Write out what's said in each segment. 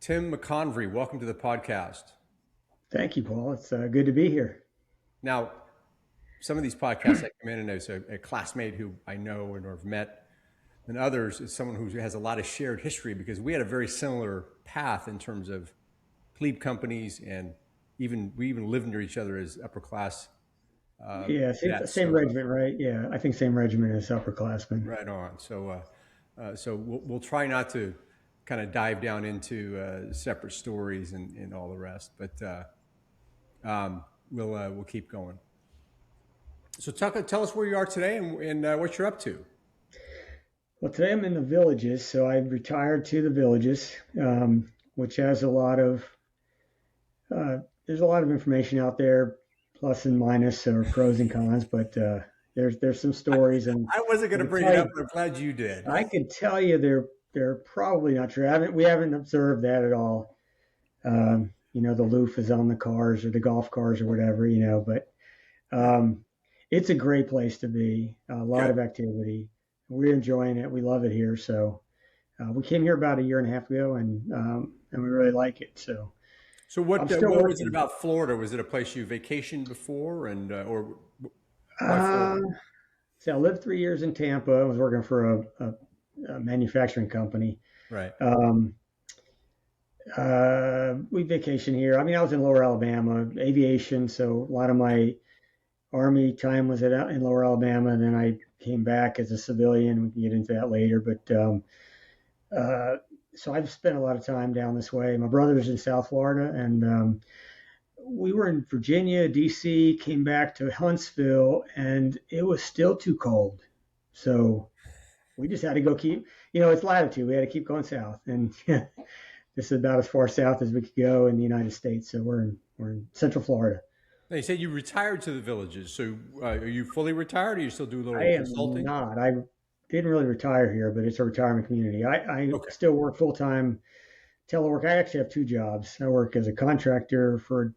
Tim McConvery, welcome to the podcast. Thank you, Paul. It's good to be here. Now, some of these podcasts I come in and there's a classmate who I know and or have met, and others is someone who has a lot of shared history because we had a very similar path in terms of plebe companies, and we even lived near each other as upper class. Yeah, same regiment, right? Yeah, I think same regiment as upperclassmen. Right on. So we'll try not to kind of dive down into separate stories and all the rest, but we'll keep going. So tell us where you are today and what you're up to. Well, today I'm in the villages, so I retired to the villages, which has there's a lot of information out there, plus and minus or pros and cons, but there's some stories. And I wasn't going to bring it up, but I'm glad you did. I could tell you they're probably not true. We haven't observed that at all. The loof is on the cars or the golf cars or whatever, but it's a great place to be. A lot of activity. We're enjoying it. We love it here. So we came here about a year and a half ago, and we really like it. So what was it about Florida? Was it a place you vacationed before, or why Florida? So I lived 3 years in Tampa. I was working for a manufacturing company. Right. We vacation here. I mean, I was in Lower Alabama, aviation. So a lot of my Army time was in Lower Alabama, and then I came back as a civilian. We can get into that later, but so I've spent a lot of time down this way. My brother's in South Florida, and we were in Virginia, D.C., came back to Huntsville, and it was still too cold. So we just had to go it's latitude. We had to keep going south, and this is about as far south as we could go in the United States. So we're in Central Florida. Now, you said you retired to the villages. So are you fully retired, or you still do a little consulting? I am not. I didn't really retire here, but it's a retirement community. I still work full-time telework. I actually have two jobs. I work as a contractor for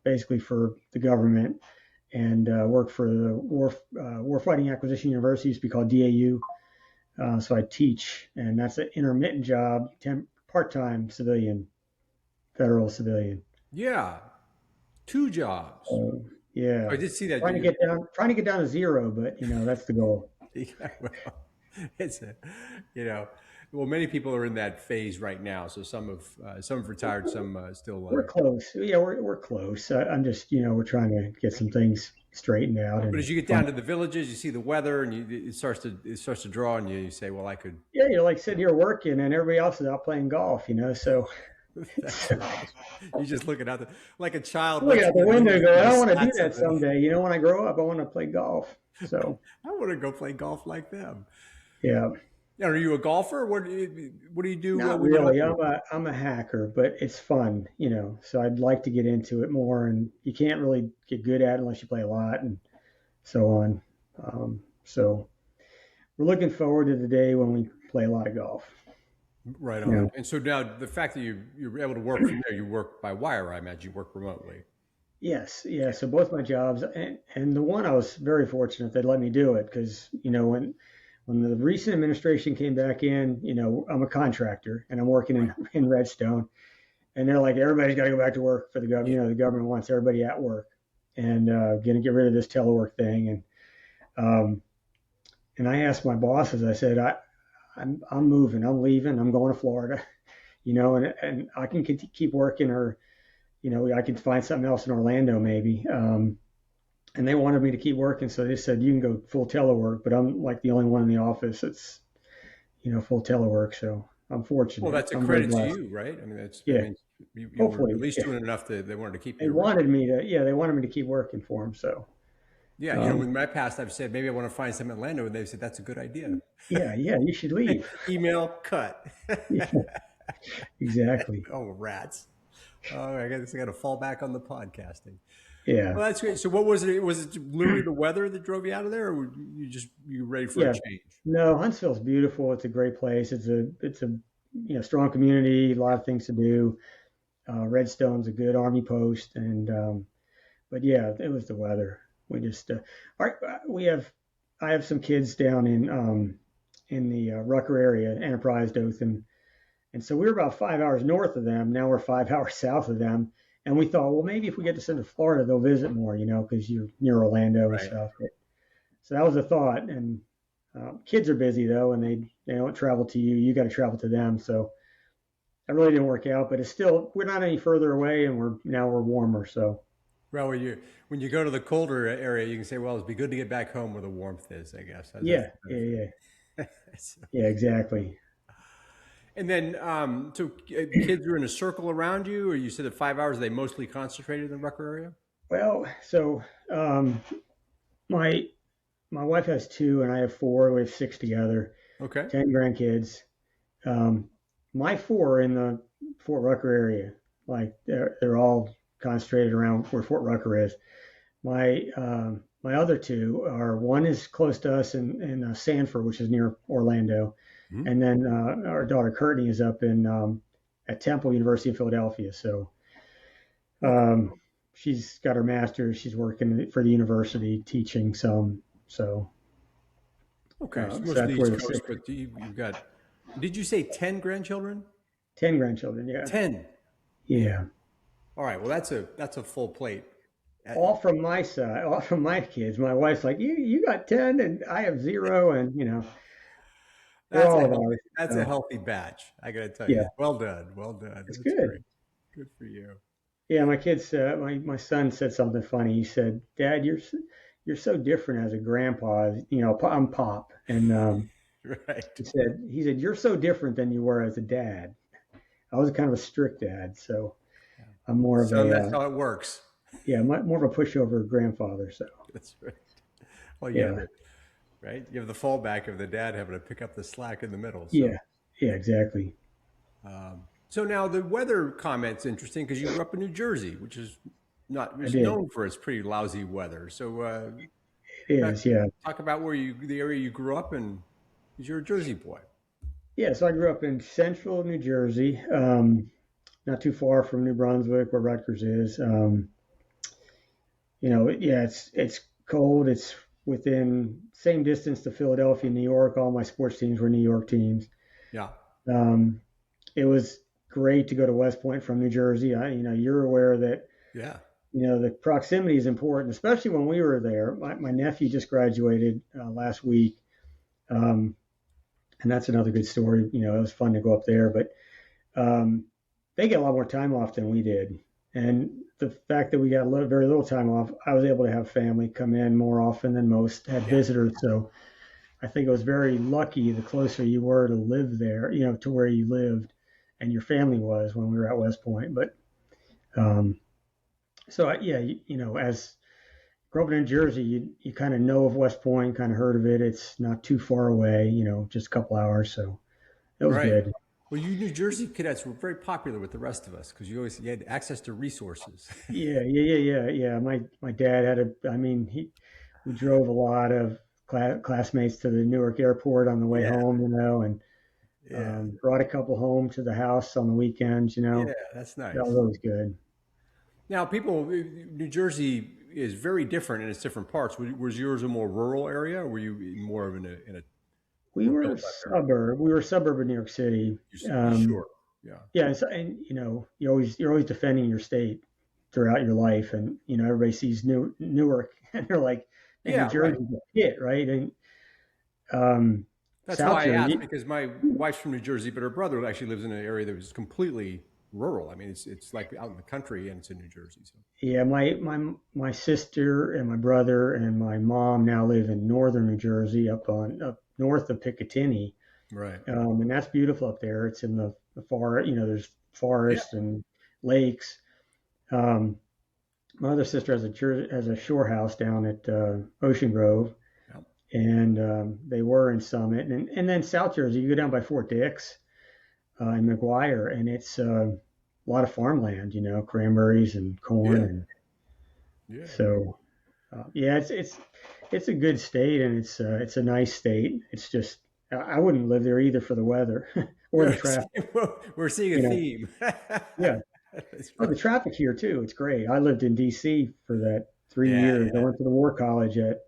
basically for the government, and work for the Warfighting Acquisition University, used to be called DAU. So I teach, and that's an intermittent job, part-time civilian, federal civilian. Yeah. Two jobs. Yeah. I did see that. Trying to get down to zero, but that's the goal. Yeah, well, many people are in that phase right now. So some have retired, some still. We're close. Yeah, we're close. I'm just, we're trying to get some things straightened out. But as you get down to the villages, you see the weather, and it starts to draw on you. You say, well, I could. Yeah, you're like sitting here working, and everybody else is out playing golf. So. You're just looking out like a child. Look out the window and go, I want to do that someday. When I grow up, I want to play golf. So I want to go play golf like them. Yeah. Are you a golfer? What do you do? Not really. I'm a hacker, but it's fun, so I'd like to get into it more, and you can't really get good at it unless you play a lot and so on. So we're looking forward to the day when we play a lot of golf. Right on. Yeah. And so now the fact that you're able to work from there, you work by wire, I imagine you work remotely. Yes. Yeah. So both my jobs, and the one I was very fortunate they let me do it because, when the recent administration came back in, I'm a contractor and I'm working in Redstone, and they're like, everybody's got to go back to work for the government. The government wants everybody at work, and going to get rid of this telework thing. And I asked my bosses, I said, I'm moving, I'm leaving, I'm going to Florida, and I can keep working, or, I can find something else in Orlando maybe. And they wanted me to keep working. So they said, you can go full telework, but I'm like the only one in the office that's, full telework. So I'm fortunate. Well, that's a credit to you, right? I mean, that's, yeah. I mean, you were at least doing enough that they wanted to keep you. They wanted me to keep working for them. So. Yeah, in my past, I've said, maybe I want to find some in Orlando, and they've said, that's a good idea. Yeah, you should leave. Email cut. Yeah, exactly. Oh, rats. Oh, I guess I got to fall back on the podcasting. Yeah. Well, that's great. So what was it? Was it literally the weather that drove you out of there, or were you ready for a change? No, Huntsville's beautiful. It's a great place. It's a strong community, a lot of things to do. Redstone's a good Army post, and but yeah, it was the weather. We just I have some kids down in the Rucker area, Enterprise, Dothan, And so we were about 5 hours north of them. Now we're 5 hours south of them. And we thought, well, maybe if we get to send to Florida, they'll visit more, because you're near Orlando and Right. stuff. So that was a thought. And kids are busy though, and they don't travel to you. You got to travel to them. So that really didn't work out. But it's still, we're not any further away, and we're warmer. So Well, when you go to the colder area, you can say, well, it'd be good to get back home where the warmth is, I guess. yeah, So- yeah, exactly. And then, so kids are in a circle around you, or you said at 5 hours, are they mostly concentrated in the Rucker area? Well, so my wife has two, and I have four. We have six together. Okay. 10 grandkids. My four are in the Fort Rucker area. Like they're all concentrated around where Fort Rucker is. My other two are, one is close to us in Sanford, which is near Orlando, and then our daughter Courtney is up in at Temple University of Philadelphia. So she's got her master's. She's working for the university teaching some. So okay, so so most of that's the where East the Coast, six, but you've got, did you say 10 grandchildren? 10 grandchildren. Yeah, 10. yeah. All right, well, that's a full plate. All from my side, all from my kids. My wife's like, you got 10 and I have zero, and they're That's all a of healthy, ours. that's a So healthy batch. I got to tell you, yeah, well done, well done. it's That's great. good. Good for you. Yeah, my kids, my son said something funny. He said, "Dad, you're so different as a grandpa. I'm Pop," and Right. he said you're so different than you were as a dad. I was kind of a strict dad, so I'm more of So a that's how it works. more of a pushover grandfather. So That's right. Well, you have yeah, it, right? You have the fallback of the dad having to pick up the slack in the middle. So, yeah, yeah, exactly. so now the weather comment's interesting because you grew up in New Jersey, which I is did. known for its pretty lousy weather. So, It talk, is, yeah. talk about the area you grew up in, because you're a Jersey boy. Yeah, so I grew up in central New Jersey, not too far from New Brunswick, where Rutgers is. Yeah, it's cold. It's within same distance to Philadelphia, New York. All my sports teams were New York teams. Yeah. Um, it was great to go to West Point from New Jersey. You're aware that Yeah. the proximity is important, especially when we were there. My nephew just graduated last week, um, and that's another good story. It was fun to go up there, but they get a lot more time off than we did. And the fact that we got very little time off, I was able to have family come in more often than most, had visitors. So I think it was very lucky the closer you were to live there, to where you lived and your family was when we were at West Point. But yeah, as growing up in New Jersey, you kind of know of West Point, kind of heard of it. It's not too far away, just a couple hours. So it was Right. good. Well, you New Jersey cadets were very popular with the rest of us because you had access to resources. Yeah. My dad we drove a lot of classmates to the Newark airport on the way Yeah. home, and Yeah. brought a couple home to the house on the weekends, Yeah. That's That nice. was always good. Now, New Jersey is very different in its different parts. Was yours a more rural area, or were you more of in a We more were built up area? suburb of New York City. You sure? Yeah. Yeah, and you're always defending your state throughout your life, and everybody sees Newark, and they're like, "Man, New Yeah. Right. Jersey's a hit, right?" And That's South why I asked, Jersey, because my wife's from New Jersey, but her brother actually lives in an area that was completely rural. I mean, it's like out in the country, and it's in New Jersey. So yeah, my sister and my brother and my mom now live in northern New Jersey, up north of Picatinny, right. and that's beautiful up there. It's in the far, there's Yeah. forest and lakes. Um, my other sister has a shore house down at Ocean Grove, Yeah. and they were in Summit, and then South Jersey. You go down by Fort Dix in McGuire, and it's a lot of farmland, cranberries and corn, Yeah. and Yeah. so yeah, it's a good state, and it's a nice state. It's just I wouldn't live there either for the weather or the traffic. We're seeing a You know, theme. yeah. That's Oh, right. the traffic here too. It's great. I lived in D.C. for that 3 years. I Yeah. went to the War College at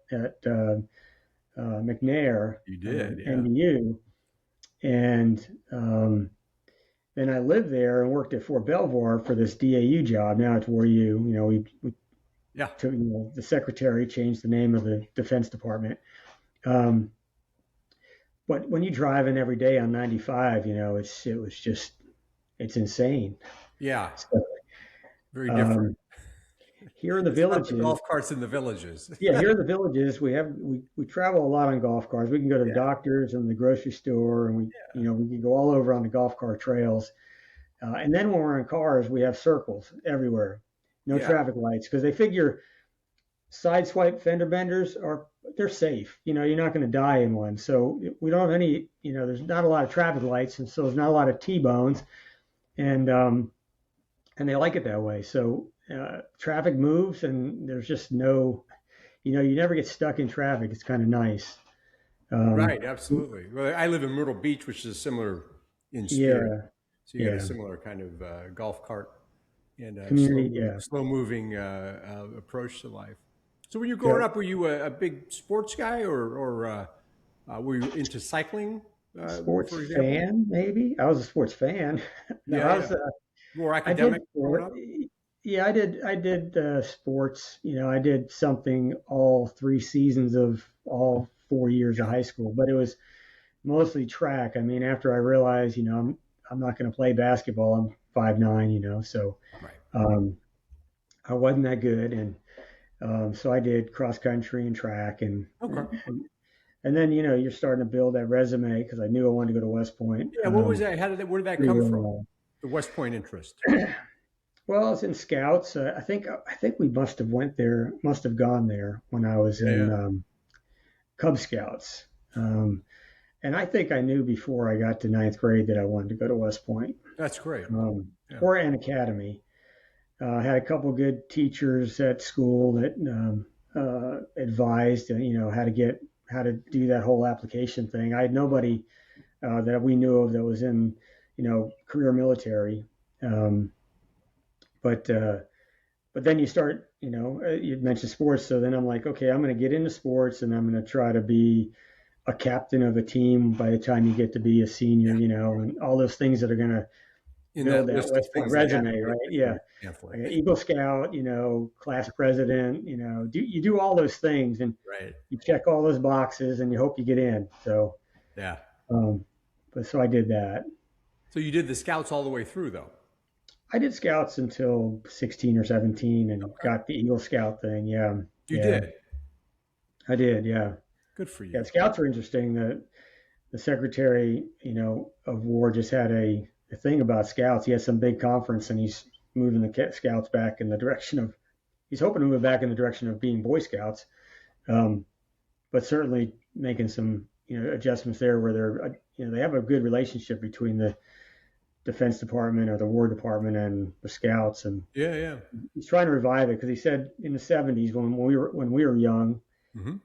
McNair, You did. Yeah. NDU, and then I lived there and worked at Fort Belvoir for this DAU job. Now it's where we took, the secretary changed the name of the Defense Department. But when you drive in every day on 95, it's insane. Yeah. So, very different. Here in the villages, the golf carts in the villages. Yeah, here in the villages, we travel a lot on golf cars. We can go to the doctors and the grocery store, and we can go all over on the golf car trails. And then when we're in cars, we have circles everywhere, no traffic lights, because they figure sideswipe fender benders they're safe. You're not going to die in one. So we don't have any. There's not a lot of traffic lights, and so there's not a lot of T-bones, and they like it that way. So traffic moves, and there's just no, you never get stuck in traffic. It's kind of nice. Right, absolutely. Well, I live in Myrtle Beach, which is similar in spirit. Yeah. So you have a similar kind of golf cart and community, slow moving approach to life. So when you were growing up, were you a big sports guy, or were you into cycling? Sports fan, maybe. I was a sports fan. I was more academic. Yeah, I did sports. I did something all 3 seasons of all 4 years of high school, but it was mostly track. I mean, after I realized, I'm not going to play basketball. I'm 5'9", so I wasn't that good, and so I did cross country and track, and then you're starting to build that resume, because I knew I wanted to go to West Point. Yeah, what was that? Where did that come from? The West Point interest. Well, it's in Scouts. I think we must have gone there when I was in Cub Scouts. And I think I knew before I got to 9th grade that I wanted to go to West Point. That's great. Or an academy. I had a couple good teachers at school that advised, how to do that whole application thing. I had nobody that we knew of that was in, career military. But then you start, you mentioned sports. So then I'm like, okay, I'm going to get into sports, and I'm going to try to be a captain of a team by the time you get to be a senior, and all those things that are going to build that West Point resume, right? Yeah. Like Eagle Scout, class president, you do all those things, and you check all those boxes, and you hope you get in. So, so I did that. So you did the Scouts all the way through, though? I did Scouts until 16 or 17, and got the Eagle Scout thing. Yeah. You did? I did, yeah. Good for you. Yeah, Scouts are interesting. The Secretary, of War just had a thing about Scouts. He had some big conference, and he's moving the Scouts back in the direction of, he's hoping to move back in the direction of being Boy Scouts, but certainly making some, adjustments there where they're, they have a good relationship between the Defense Department or the War Department and the Scouts, and he's trying to revive it, because he said in the 70s when we were young,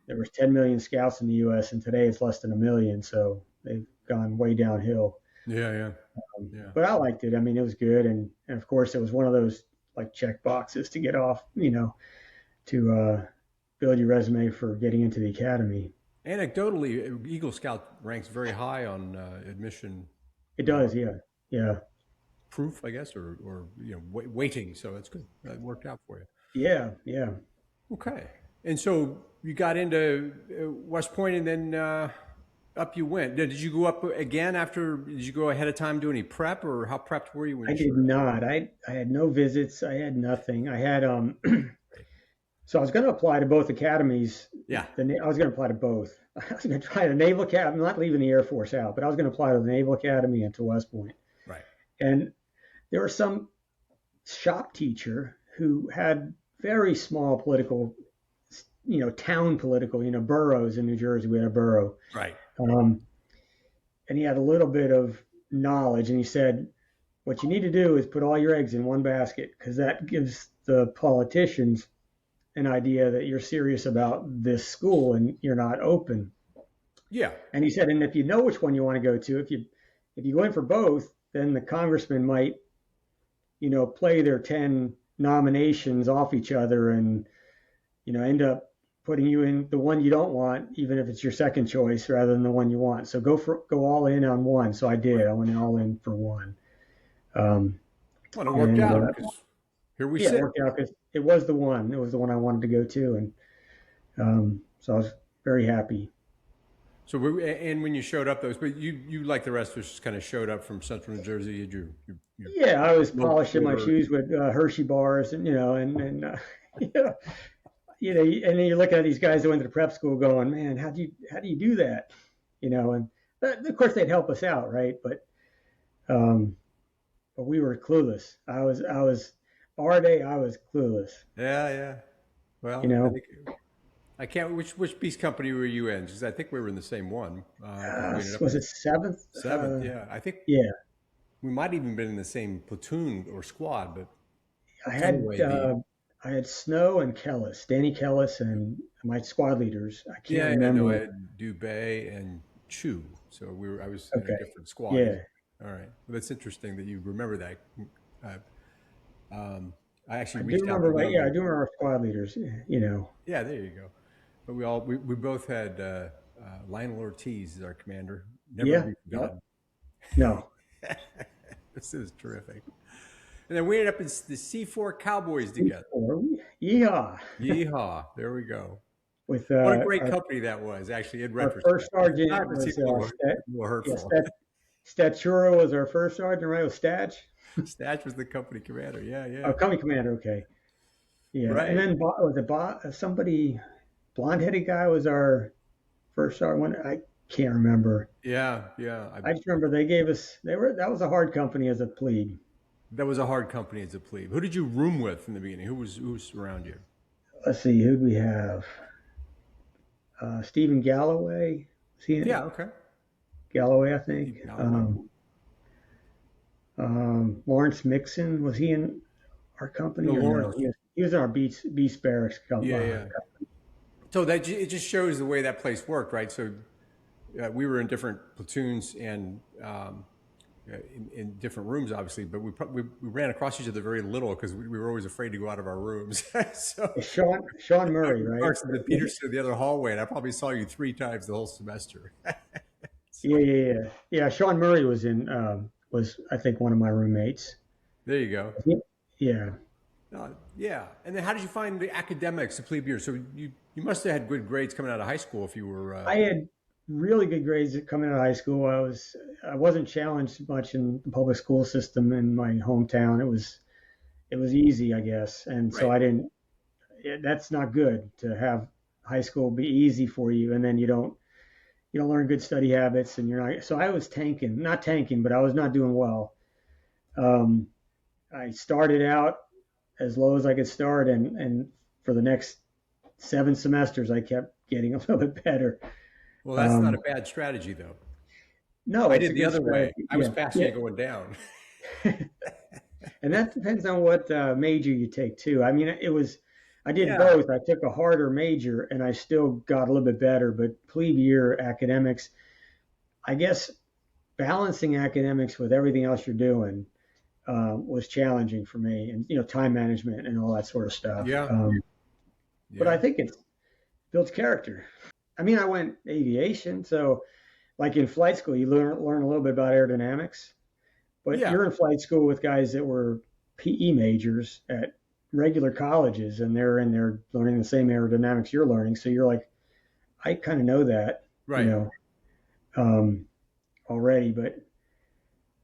there was 10 million Scouts in the U.S., and today it's less than 1 million, so they've gone way downhill. But I liked it. I mean, it was good, and of course it was one of those like check boxes to get off, to build your resume for getting into the academy. Anecdotally, Eagle Scout ranks very high on admission. It does, yeah. Proof, I guess, or weighting. So that's good. That worked out for you. Yeah. Okay. And so you got into West Point, and then up you went. Did you go up again after? Did you go ahead of time, do any prep, or how prepped were you? I did not. I had no visits. I had nothing. I had So I was going to apply to both academies. Yeah. I was going to apply to both. I was going to try the Naval Academy. I'm not leaving the Air Force out, but I was going to apply to the Naval Academy and to West Point. Right. And there was some shop teacher who had very small political, town political, boroughs in New Jersey. We had a borough. Right. And he had a little bit of knowledge, and he said, what you need to do is put all your eggs in one basket, because that gives the politicians an idea that you're serious about this school and you're not open. Yeah. And he said, and if you know which one you want to go to, if you go in for both, then the congressman might, play their 10 nominations off each other and, end up putting you in the one you don't want, even if it's your second choice rather than the one you want. So go all in on one. So I did. I went all in for one. Well, it worked out because here we yeah, it sit. worked out because it was the one. It was the one I wanted to go to, and so I was very happy. So, and when you showed up, those, but you like the rest of us, just kind of showed up from Central New Jersey. You Yeah, I was polishing my over. shoes with Hershey bars, and you know, and then you're looking at these guys that went to the prep school, going, "Man, how do you do that?" And of course they'd help us out, right? Um, but we were clueless. Our day, I was clueless. Yeah, yeah. Well, You I know, think I can't. Which Beast company were you in? Because I think we were in the same one. I think we ended up in was the it seventh? seventh. Yeah, I think Yeah, we might even been in the same platoon or squad. But I had anyway, the I had Snow and Kellis, Danny Kellis, and my squad leaders. I can't yeah, no, I remember. had Dubay and Chu. So I was in a Okay, different squad. yeah, All right. Well, that's interesting that you remember that. Uh, I actually I do reached out to remember. one of I them. do remember our squad leaders. Yeah, there you go. But we both had Lionel Ortiz as our commander. Never to Yeah, be yep. forgotten. No, This is terrific. And then we ended up in the C4 Cowboys together. yeehaw! Yeehaw! There we go. With What a great company that was, actually, in our retrospect. first sergeant It's was a little hurtful. Statura was our first sergeant, right? Was Statch? Statch was the company commander. Yeah, Oh, yeah. company commander. Okay, yeah. And Right. then somebody blonde-headed guy was our first sergeant. I can't remember. Yeah, yeah. I just remember they gave us. That was a hard company as a plebe. That was a hard company as a plebe. Who did you room with in the beginning? Who was around you? Let's see, who'd we have? Stephen Galloway. See, Yeah, okay. Galloway, I think. Steve Galloway. Lawrence Mixon, was he in our company No, or no? Lawrence. He was in our Beast Barracks company. Yeah, yeah. So that it just shows the way that place worked, right? So we were in different platoons and in different rooms, obviously, but we ran across each other very little because we were always afraid to go out of our rooms. So Sean Murray, right? parts of the Peterson, the other hallway, and I probably saw you 3 times the whole semester. Yeah. Sean Murray was I think one of my roommates. There you go. Yeah. Yeah, and then how did you find the academics, the plebe year? So you must have had good grades coming out of high school if you were. I had really good grades coming out of high school. I wasn't challenged much in the public school system in my hometown. It was easy, I guess, and so Right. I didn't. That's not good to have high school be easy for you, and then you don't learn good study habits, and you're not. So I was not tanking, but I was not doing well. I started out as low as I could start, and for the next 7 semesters, I kept getting a little bit better. Well, that's not a bad strategy, though. No, I it's a did the good other way. strategy. I was Yeah, passing yeah. it going down. And that depends on what major you take too. I mean, I did Yeah. both. I took a harder major, and I still got a little bit better. But plebe year academics, I guess, balancing academics with everything else you're doing was challenging for me, and time management and all that sort of stuff. Yeah. But I Yeah. think it builds character. I mean, I went aviation, so like in flight school, you learn a little bit about aerodynamics, but Yeah. you're in flight school with guys that were PE majors at regular colleges, and they're in there learning the same aerodynamics you're learning. So you're like, I kind of know that, Right. Already, but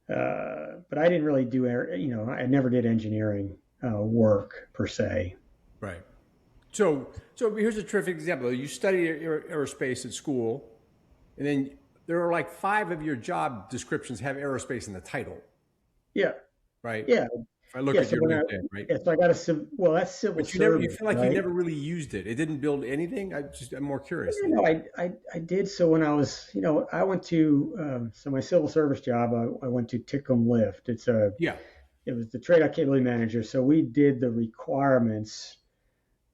I didn't really do I never did engineering work per se. Right. So here's a terrific example. You study aerospace at school, and then there are like 5 of your job descriptions have aerospace in the title, Yeah, right? yeah, If I look yeah. at So your LinkedIn, right? so I got that's civil But you service, feel like you right? never really used it. It didn't build anything. I'm more curious. I did. So when I was, I went to, so my civil service job, I went to Tickum Lift. Yeah. It was the trade capability manager. So we did the requirements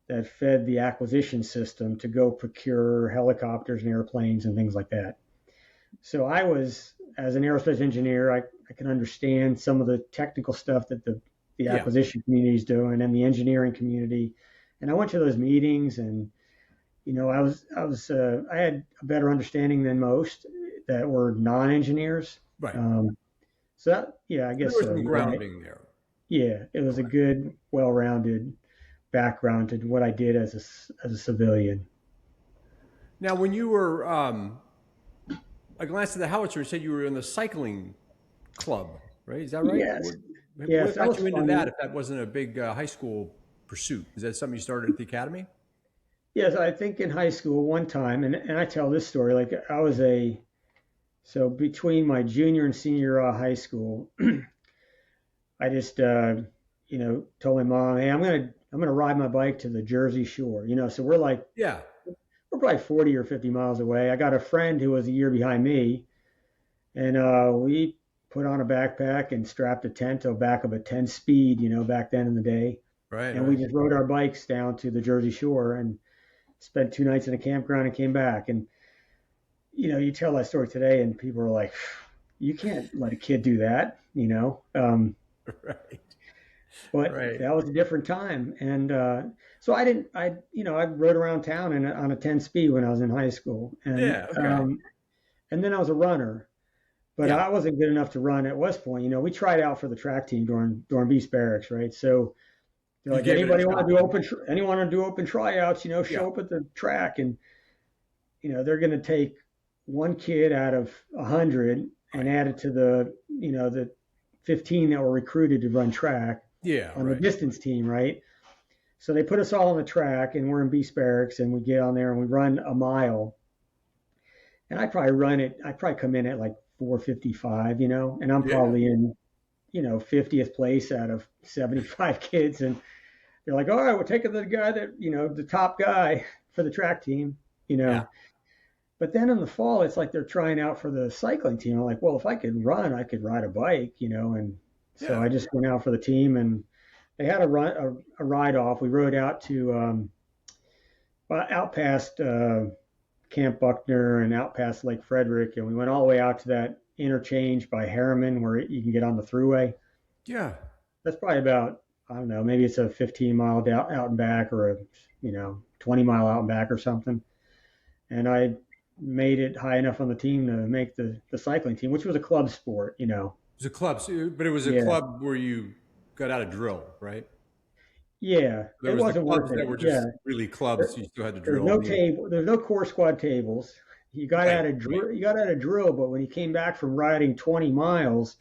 that fed the acquisition system to go procure helicopters and airplanes and things like that. So I was, as an aerospace engineer, I can understand some of the technical stuff that the Yeah. acquisition community is doing and the engineering community. And I went to those meetings, and I had a better understanding than most that were non-engineers. Right. So that, yeah, I There guess was so. some You're right. grounding there. Yeah, it was a good, well-rounded background to what I did as a civilian. Now, when you were, I glanced at the howitzer and said you were in the cycling club, right? Is that right? Yes, What yes, that got was you into funny. that if that wasn't a big high school pursuit? Is that something you started at the academy? Yes, I think in high school one time, and I tell this story like I was so between my junior and senior year of high school, I just told my mom, hey, I'm gonna ride my bike to the Jersey Shore. So Yeah. we're probably 40 or 50 miles away. I got a friend who was a year behind me, and we put on a backpack and strapped a tent to the back of a 10 speed, back then in the day, Right, and we right. just rode our bikes down to the Jersey Shore and spent 2 nights in a campground and came back. And you tell that story today, and people are like, "You can't let a kid do that," Right. But Right. that was a different time, and so I didn't. I rode around town on a 10 speed when I was in high school, Yeah. Okay. and then I was a runner, but Yeah. I wasn't good enough to run at West Point. We tried out for the track team during Beast Barracks, right? So they're You like, gave it a anybody want shot. to do anyone want to do open tryouts? Yeah. Show up at the track, and they're going to take one kid out of 100 and Right. add it to the 15 that were recruited to run track Yeah. on the Right. distance team, right? So they put us all on the track, and we're in Beast Barracks, and we get on there and we run a mile. And I probably come in at like 4:55, and I'm Yeah. probably in, 50th place out of 75 kids. And they're like, all right, we're taking the guy the top guy for the track team, you Yeah. know. But then in the fall, it's like they're trying out for the cycling team. I'm like, well, if I could run, I could ride a bike, and so Yeah. I just went out for the team, and they had a ride off. We rode out to out past Camp Buckner and out past Lake Frederick, and we went all the way out to that interchange by Harriman where you can get on the thruway. Yeah. That's probably about, I don't know, maybe it's a 15-mile out and back, or a 20-mile out and back or something. And I made it high enough on the team to make the cycling team, which was a club sport. It was a club, but it was a Yeah, club where you got out of drill, right? yeah, There it was the wasn't worth clubs that it. were Yeah, just really clubs. there, So you still had to there's drill. no And you, table, there's no core squad tables. right. Right. You got out of drill, but when you came back from riding 20 miles,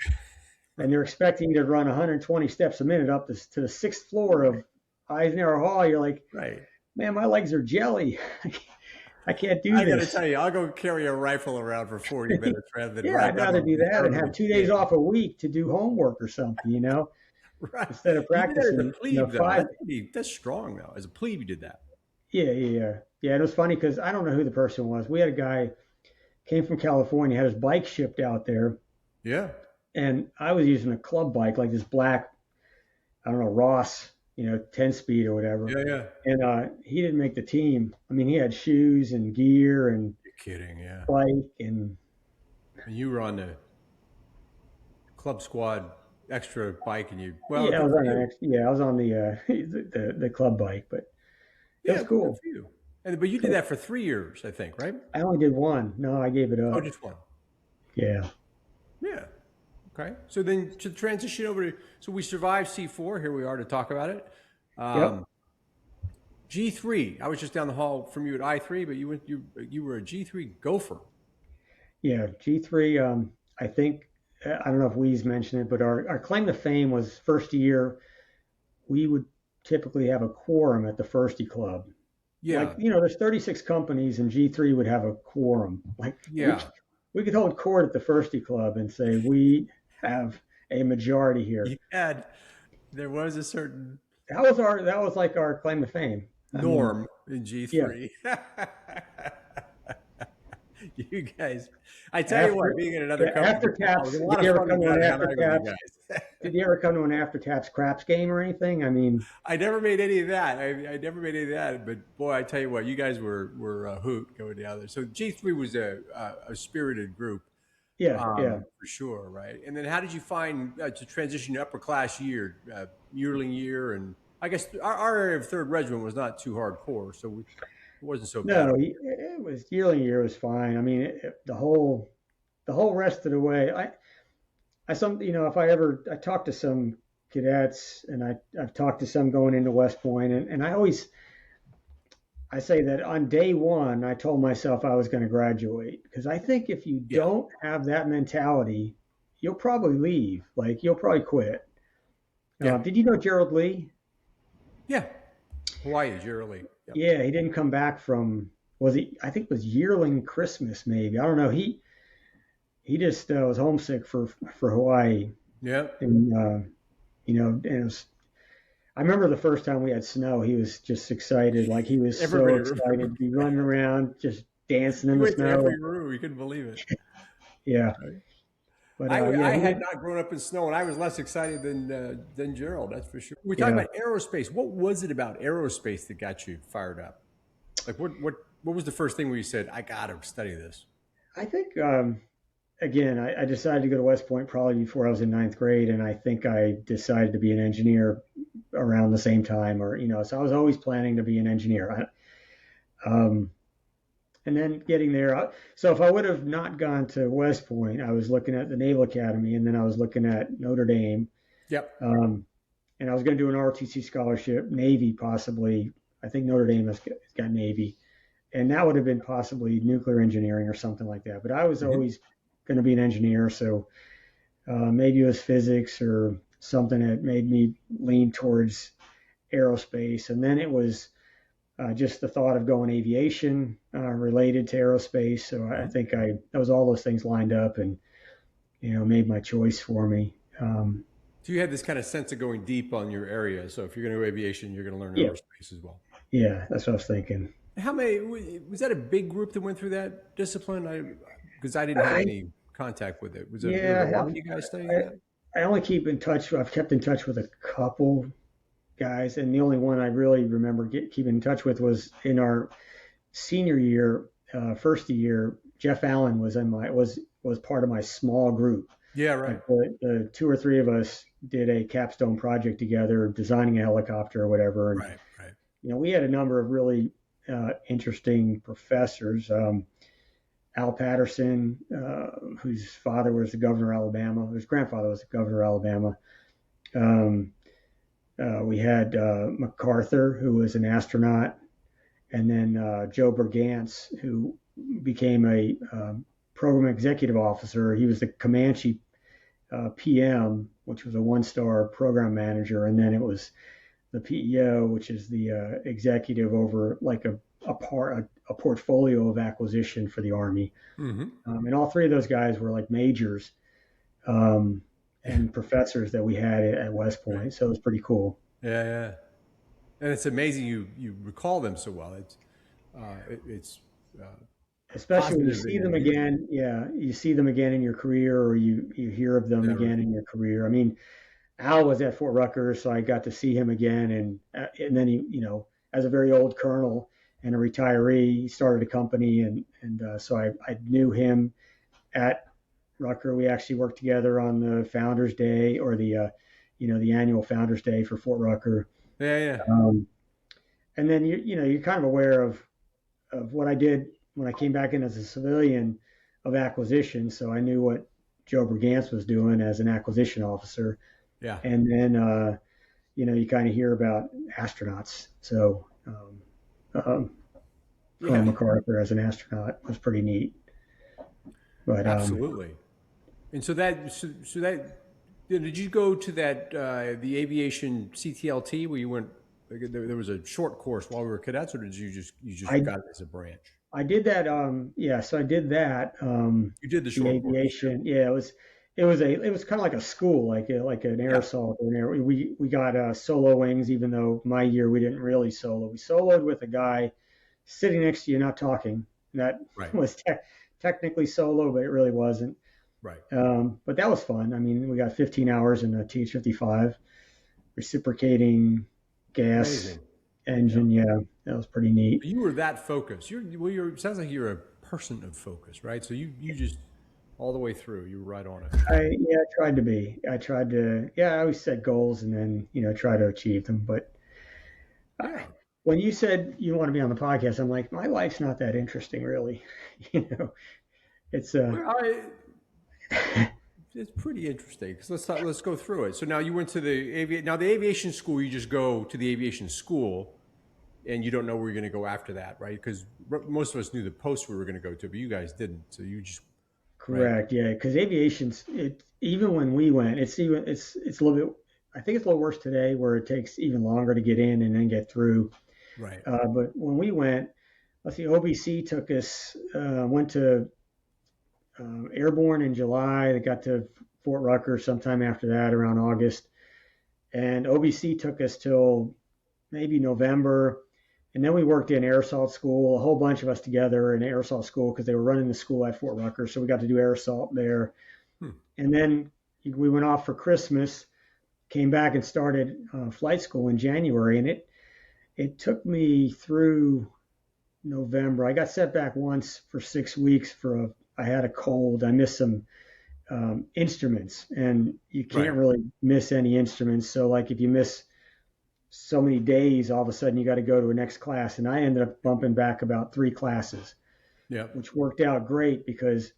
and they're expecting you to run 120 steps a minute up to the sixth floor of Eisenhower Hall, you're like, Right. man, my legs are jelly. I can't do I got to this. tell you, I'll go carry a rifle around for 40 minutes rather than Yeah, ride I'd down rather on do the that and have permanent 2 days gig. off a week to do homework or something, Right. instead of You did that as a practicing, plebe, though. five. That's strong, though. As a plebe, you did that. Yeah, yeah, yeah. Yeah, it was funny because I don't know who the person was. We had a guy came from California, had his bike shipped out there, Yeah. and I was using a club bike, like this black, I don't know, Ross, 10 speed or whatever. Yeah. Yeah. And he didn't make the team. I mean, he had shoes and gear and You're kidding. Yeah. bike and And you were on the club squad extra bike, and well, yeah, good for you. I was on the the club bike, but it Yeah, was good cool. for you. But you did that for 3 years, I think, right? I only did one. No, I gave it Oh, up. just one. Yeah. Yeah. Okay. So then to transition over to, so we survived C4. Here we are to talk about it. Yep. G3. I was just down the hall from you at I3, but you were a G3 gopher. Yeah. G3. I think I don't know if Wee's mentioned it, but our claim to fame was first year. We would typically have a quorum at the Firstie Club. Yeah. Like there's 36 companies, and G3 would have a quorum. Like Yeah. we could hold court at the Firstie Club and say we have a majority here. There was a certain That was like our claim to fame. I mean, norm in yeah. G3. You guys, I tell you what, being in another company, After it taps, was a did lot you of ever fun come to an hanging after out with you taps? guys. Did you ever come to an after taps craps game or anything? I mean, I never made any of that. I never made any of that. But boy, I tell you what, you guys were a hoot going down there. So G3 was a spirited group, yeah, yeah. for sure, right? And then how did you find to transition to upper class yearling year? And I guess our area of Third Regiment was not too hardcore, so it wasn't so bad. No, it was yearly year was fine. I mean, the whole rest of the way, I talked to some cadets, and I've talked to some going into West Point, and I say that on day one, I told myself I was going to graduate, because I think if you Yeah. don't have that mentality, you'll probably leave. Like, you'll probably quit. Yeah. Did you know Gerald Lee? Yeah. Hawaii, Gerald Lee. Yep. Yeah, he didn't come back from, I think it was yearling Christmas, maybe. I don't know. He just was homesick for Hawaii. Yeah. And, and it was, I remember the first time we had snow, he was just excited. Like, he was so excited to be running around, just dancing in the snow. Every room, you couldn't believe it. Yeah. Right. But I had not grown up in snow, and I was less excited than Gerald. That's for sure. We talk about aerospace. What was it about aerospace that got you fired up? Like, what was the first thing where you said, "I got to study this"? I think again, I decided to go to West Point probably before I was in ninth grade, and I think I decided to be an engineer around the same time, so I was always planning to be an engineer. And then getting there, so if I would have not gone to West Point, I was looking at the Naval Academy, and then I was looking at Notre Dame. Yep. And I was going to do an ROTC scholarship, Navy possibly. I think Notre Dame has got Navy. And that would have been possibly nuclear engineering or something like that. But I was always going to be an engineer, so maybe it was physics or something that made me lean towards aerospace. And then it was just the thought of going aviation related to aerospace. So I think that was all those things lined up and, made my choice for me. So you had this kind of sense of going deep on your area. So if you're going to do aviation, you're going to learn aerospace as well. Yeah, that's what I was thinking. How many, was that a big group that went through that discipline? Because I didn't have any contact with it. Was it a lot of you guys studying that? I only keep in touch. I've kept in touch with a couple guys, and the only one I really remember keeping in touch with was in our senior year, first year. Jeff Allen was was part of my small group. Yeah, right. Like the two or three of us did a capstone project together, designing a helicopter or whatever. And, right. We had a number of really interesting professors. Al Patterson, whose father was the governor of Alabama, his grandfather was the governor of Alabama. We had MacArthur, who was an astronaut, and then Joe Bergantz, who became a program executive officer. He was the Comanche PM, which was a one-star program manager, and then it was the PEO, which is the executive over like a portfolio of acquisition for the Army. Mm-hmm. And all three of those guys were like majors and professors that we had at West Point. So it was pretty cool. Yeah. And it's amazing you recall them so well. It's especially when you see them again. Yeah, you see them again in your career, or you hear of them again in your career. I mean, Al was at Fort Rucker, so I got to see him again, and then he, as a very old colonel and a retiree, he started a company, and so I knew him at Rucker. We actually worked together on the Founders Day, or the annual Founders Day for Fort Rucker. Yeah. And then you're kind of aware of what I did when I came back in as a civilian of acquisition. So I knew what Joe Bergantz was doing as an acquisition officer. Yeah. And then you kind of hear about astronauts. So MacArthur as an astronaut was pretty neat. But absolutely. And so that did you go to that the aviation CTLT where you went? There was a short course while we were cadets, or did you just got it as a branch? I did that. So I did that. You did the short aviation. Course. Yeah, it was kind of like a school, like an air assault. We got solo wings, even though my year we didn't really solo. We soloed with a guy sitting next to you, not talking. That was technically solo, but it really wasn't. Right. But that was fun. I mean, we got 15 hours in a TH-55, reciprocating gas engine. Yeah, that was pretty neat. You were that focused. Sounds like you're a person of focus, right? So you just all the way through, you were right on it. I tried to be. I always set goals and then, try to achieve them. But when you said you want to be on the podcast, I'm like, my life's not that interesting, really. It's it's pretty interesting. So let's go through it. So now you went to the aviation school. You just go to the aviation school, and you don't know where you're going to go after that, right? Because most of us knew the post we were going to go to, but you guys didn't. So you just Correct. Right? Yeah, because aviation's even when we went, it's a little bit. I think it's a little worse today, where it takes even longer to get in and then get through. Right. But when we went, let's see, OBC took us, went to Airborne in July. They got to Fort Rucker sometime after that, around August. And OBC took us till maybe November. And then we worked in air assault school, a whole bunch of us together in air assault school because they were running the school at Fort Rucker. So we got to do air assault there. And then we went off for Christmas, came back and started flight school in January. And it took me through November. I got set back once for 6 weeks I had a cold. I missed some instruments, and you can't really miss any instruments. So like if you miss so many days, all of a sudden you got to go to a next class. And I ended up bumping back about 3 classes, which worked out great because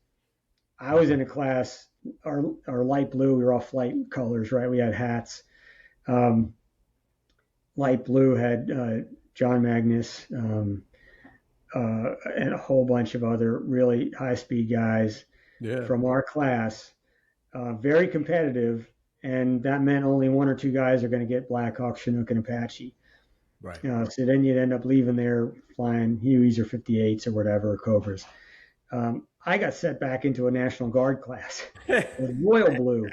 I was in a class, our light blue, we were all flight colors, right? We had hats. Light blue had John Magnus, and a whole bunch of other really high-speed guys from our class, very competitive, and that meant only 1 or 2 guys are going to get Black Hawk, Chinook, and Apache. Right. So then you'd end up leaving there flying Hueys or 58s or whatever, or Cobras. I got set back into a National Guard class with Royal Blue.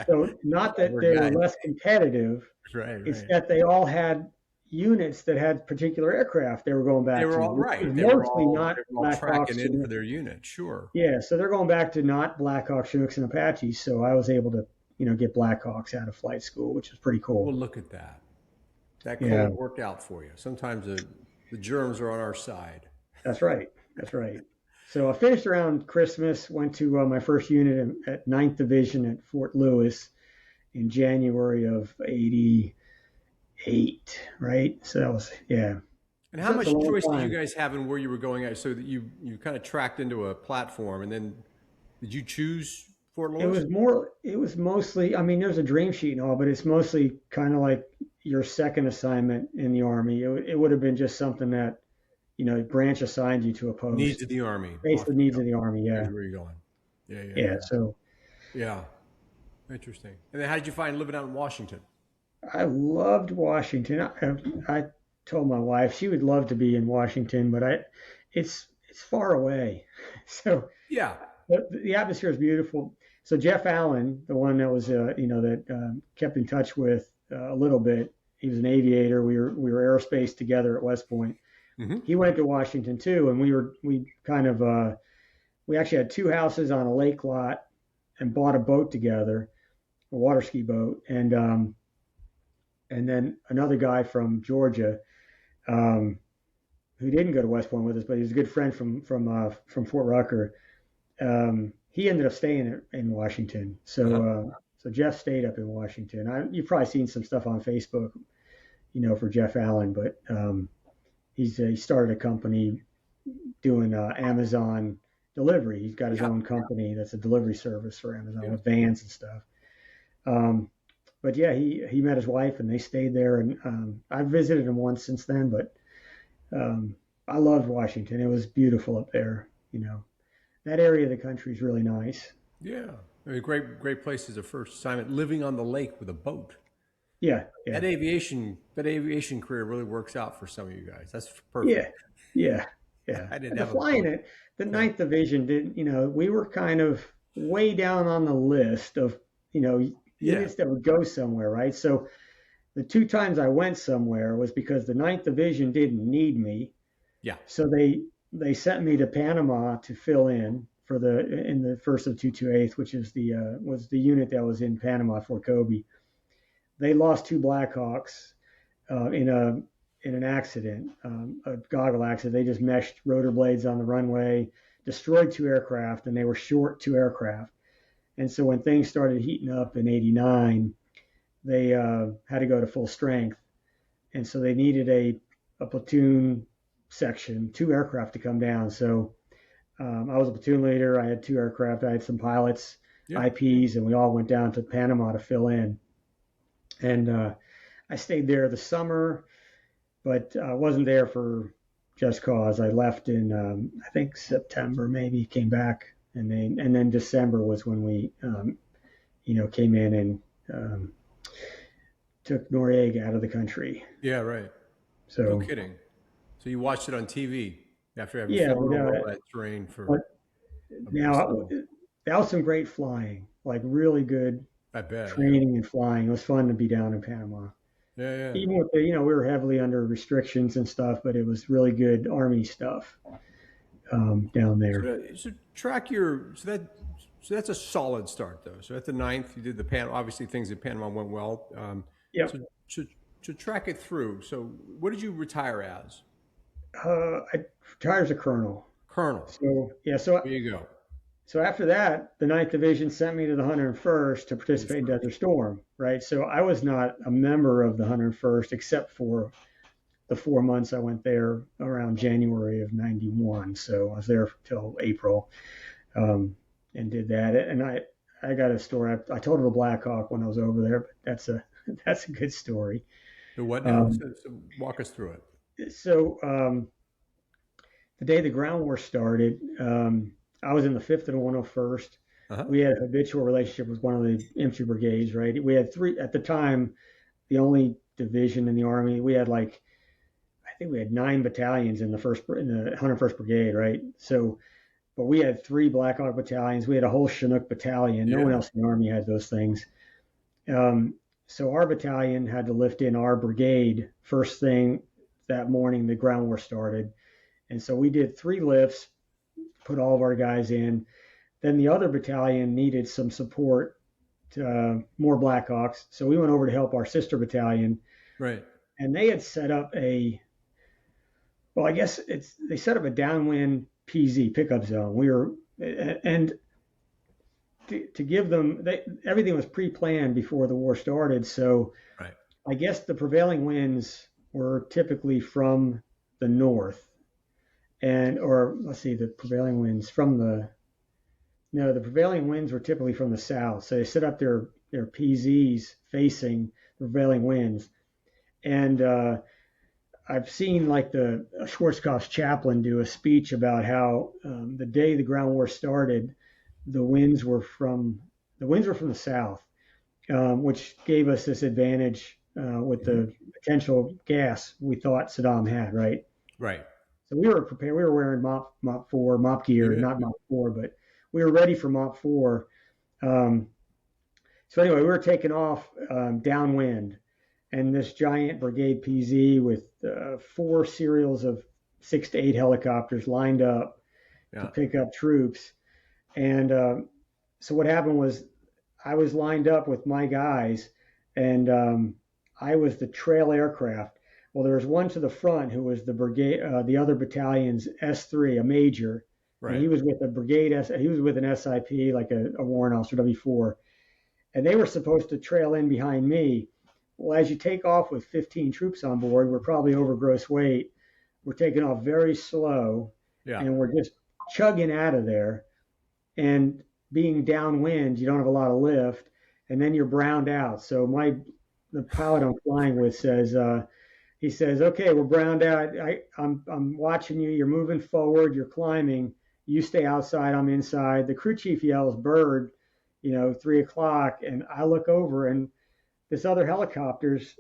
So not that they were less competitive, it's that they all had units that had particular aircraft they were going back to. They were all right. They were all not Black Hawks in for their unit, sure. Yeah, so they're going back to not Black Hawks, Chinooks, and Apaches. So I was able to, get Black Hawks out of flight school, which was pretty cool. Well, look at that. That cold worked out for you. Sometimes the germs are on our side. That's right. So I finished around Christmas, went to my first unit at 9th Division at Fort Lewis in January of 88, right? So that was, And how much choice did you guys have in where you were going at? So that you kind of tracked into a platform, and then did you choose Fort Lewis? It was mostly, there's a dream sheet and all, but it's mostly kind of like your second assignment in the Army. It would have been just something that, branch assigned you to a post. Needs of the Army. Basically needs of the Army, yeah. Where are you going? Yeah. So. Yeah. Interesting. And then how did you find living out in Washington? I loved Washington. I told my wife she would love to be in Washington, but it's far away. So the atmosphere is beautiful. So Jeff Allen, the one that was kept in touch with a little bit, he was an aviator. We were aerospace together at West Point. Mm-hmm. He went to Washington too, and we actually had 2 houses on a lake lot and bought a boat together, a water ski boat, and then another guy from Georgia, who didn't go to West Point with us, but he was a good friend from Fort Rucker. He ended up staying in Washington. So Jeff stayed up in Washington. You've probably seen some stuff on Facebook, for Jeff Allen, but he started a company doing Amazon delivery. He's got his own company that's a delivery service for Amazon with vans and stuff. But yeah, he met his wife and they stayed there, and I've visited him once since then. But I loved Washington. It was beautiful up there. That area of the country is really nice. Yeah, great place as a first assignment. Living on the lake with a boat. Yeah. That aviation career really works out for some of you guys. That's perfect. Yeah. I didn't have flying it. The 9th Division didn't. We were kind of way down on the list of units that would go somewhere, right? So the 2 times I went somewhere was because the 9th Division didn't need me. Yeah. So they sent me to Panama to fill in in the 1st of 228th, which is was the unit that was in Panama, Fort Kobe. They lost 2 Blackhawks in an accident, a goggle accident. They just meshed rotor blades on the runway, destroyed 2 aircraft, and they were short 2 aircraft. And so when things started heating up in 89, they had to go to full strength. And so they needed a platoon section, 2 aircraft to come down. So I was a platoon leader. I had 2 aircraft. I had some pilots. IPs, and we all went down to Panama to fill in. And I stayed there the summer, but I wasn't there for just cause. I left in I think September, maybe, came back, and then December was when we came in and took Noriega out of the country. Yeah, right. So no kidding. So you watched it on TV after having flown over all that terrain for. Now that was some great flying, like really good I bet, training and flying. It was fun to be down in Panama. Yeah. Even with we were heavily under restrictions and stuff, but it was really good Army stuff down there. So track your so that's a solid start though. So at the 9th, you did the Panama. Obviously, things in Panama went well. Yeah. So to track it through. So what did you retire as? I retired as a colonel. Colonel. So yeah. So there you go. So after that, the 9th Division sent me to the 101st to participate in Desert Storm, right? So I was not a member of the 101st except for the 4 months I went there around January of 91. So I was there till April and did that. And I got a story. I told it to Black Hawk when I was over there, but that's a good story. The what now? So walk us through it. So the day the ground war started, I was in the 5th and 101st. We had a habitual relationship with one of the infantry brigades, right? We had 3 at the time, the only division in the Army. We had I think we had 9 battalions in the 101st Brigade, right? So, but we had 3 Black Hawk battalions. We had a whole Chinook battalion. No one else in the Army had those things. So our battalion had to lift in our brigade first thing that morning the ground war started. And so we did 3 lifts, put all of our guys in. Then the other battalion needed some support, more Black Hawks. So we went over to help our sister battalion. Right. And they had set up they set up a downwind PZ pickup zone. And to give them, everything was pre-planned before the war started. So right. I guess the prevailing winds were typically from the north. The prevailing winds were typically from the south. So they set up their PZs facing the prevailing winds. And I've seen the Schwarzkopf's chaplain do a speech about how the day the ground war started, the winds were from the south, which gave us this advantage with the potential gas we thought Saddam had, right? Right. So we were prepared. We were wearing MOP gear, not MOP 4, but we were ready for MOP 4. So anyway, we were taking off downwind, and this giant brigade PZ with 4 serials of 6 to 8 helicopters lined up to pick up troops. And so what happened was I was lined up with my guys, and I was the trail aircraft. Well, there was one to the front who was the brigade, the other battalion's S3, a major. Right. And he was with a brigade. He was with an SIP, like a warrant officer, W4, and they were supposed to trail in behind me. Well, as you take off with 15 troops on board, we're probably over gross weight. We're taking off very slow, and we're just chugging out of there. And being downwind, you don't have a lot of lift, and then you're browned out. So the pilot I'm flying with says. He says, "Okay, we're browned out. I'm watching you. You're moving forward. You're climbing. You stay outside. I'm inside." The crew chief yells, "Bird," 3 o'clock. And I look over, and this other helicopter's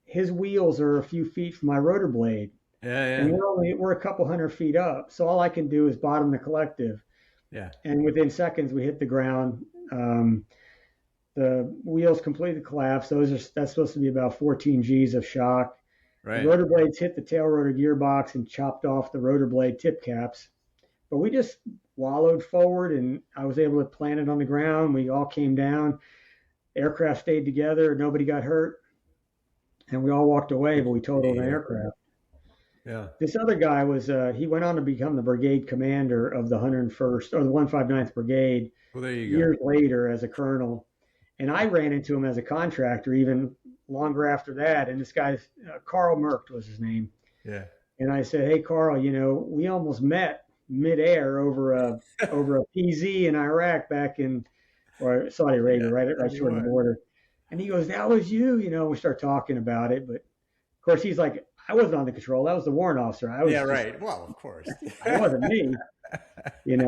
his wheels are a few feet from my rotor blade. Yeah. And we're a couple hundred feet up. So all I can do is bottom the collective. Yeah. And within seconds, we hit the ground. The wheels completely collapsed. That's supposed to be about 14 Gs of shock. Right. The rotor blades hit the tail rotor gearbox and chopped off the rotor blade tip caps. But we just wallowed forward, and I was able to plant it on the ground. We all came down. Aircraft stayed together. Nobody got hurt. And we all walked away, but we totaled an aircraft. Yeah. This other guy he went on to become the brigade commander of the 101st or the 159th Brigade years later as a colonel. And I ran into him as a contractor even longer after that. And this guy, Carl Merkt was his name. Yeah. And I said, "Hey, Carl, we almost met midair over a PZ in Iraq back in or Saudi Arabia, Yeah, right short of the border. And he goes, "That was you," We start talking about it, but of course he's like, "I wasn't on the control. That was the warrant officer. I was right. Well, of course. I wasn't me." Yeah,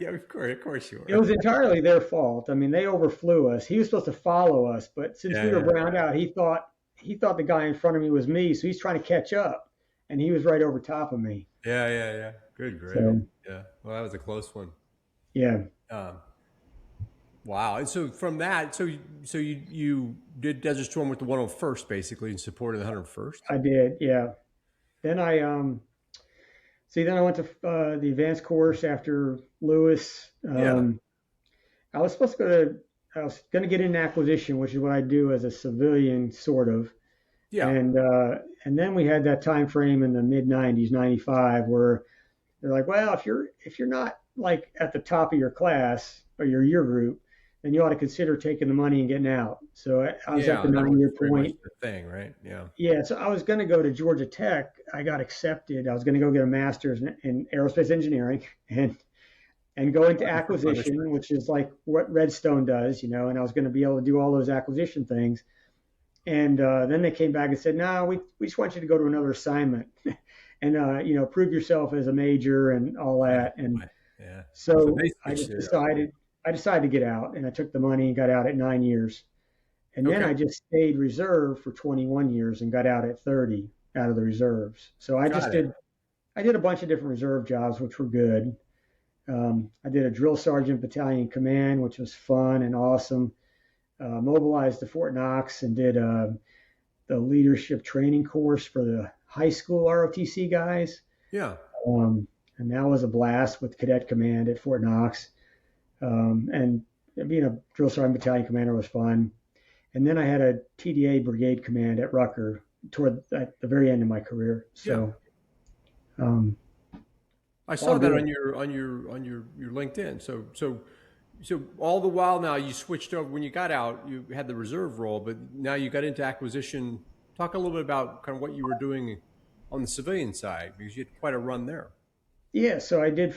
of course you were. It was entirely their fault. I mean, they overflew us. He was supposed to follow us, but since we were browned out, he thought the guy in front of me was me, so he's trying to catch up, and he was right over top of me. Yeah. Good, great. So, yeah. Well, that was a close one. Yeah. Wow. And so from that, so you did Desert Storm with the 101st basically in support of the 101st? I did, yeah. Then I then I went to the advanced course after Lewis. I was going to get into acquisition, which is what I do as a civilian, sort of. Yeah. And then we had that time frame in the mid 90s, 95, where they're like, well, if you're not like at the top of your class or your year group, then you ought to consider taking the money and getting out. So I was at the 9-year point. The thing, right? Yeah. Yeah. So I was going to go to Georgia Tech. I got accepted. I was going to go get a master's in aerospace engineering and go into acquisition, which is like what Redstone does, and I was going to be able to do all those acquisition things. And then they came back and said, no, we just want you to go to another assignment and, prove yourself as a major and all that. And so I just decided to get out, and I took the money and got out at 9 years. And then I just stayed reserve for 21 years and got out at 30 out of the reserves. So I did a bunch of different reserve jobs, which were good. I did a drill sergeant battalion command, which was fun and awesome. Mobilized to Fort Knox and did the leadership training course for the high school ROTC guys. Yeah. And that was a blast with cadet command at Fort Knox. And being a drill sergeant battalion commander was fun. And then I had a TDA brigade command at Rucker at the very end of my career. So, I saw that on your LinkedIn. So all the while now you switched over. When you got out, you had the reserve role, but now you got into acquisition. Talk a little bit about kind of what you were doing on the civilian side, because you had quite a run there. Yeah, so I did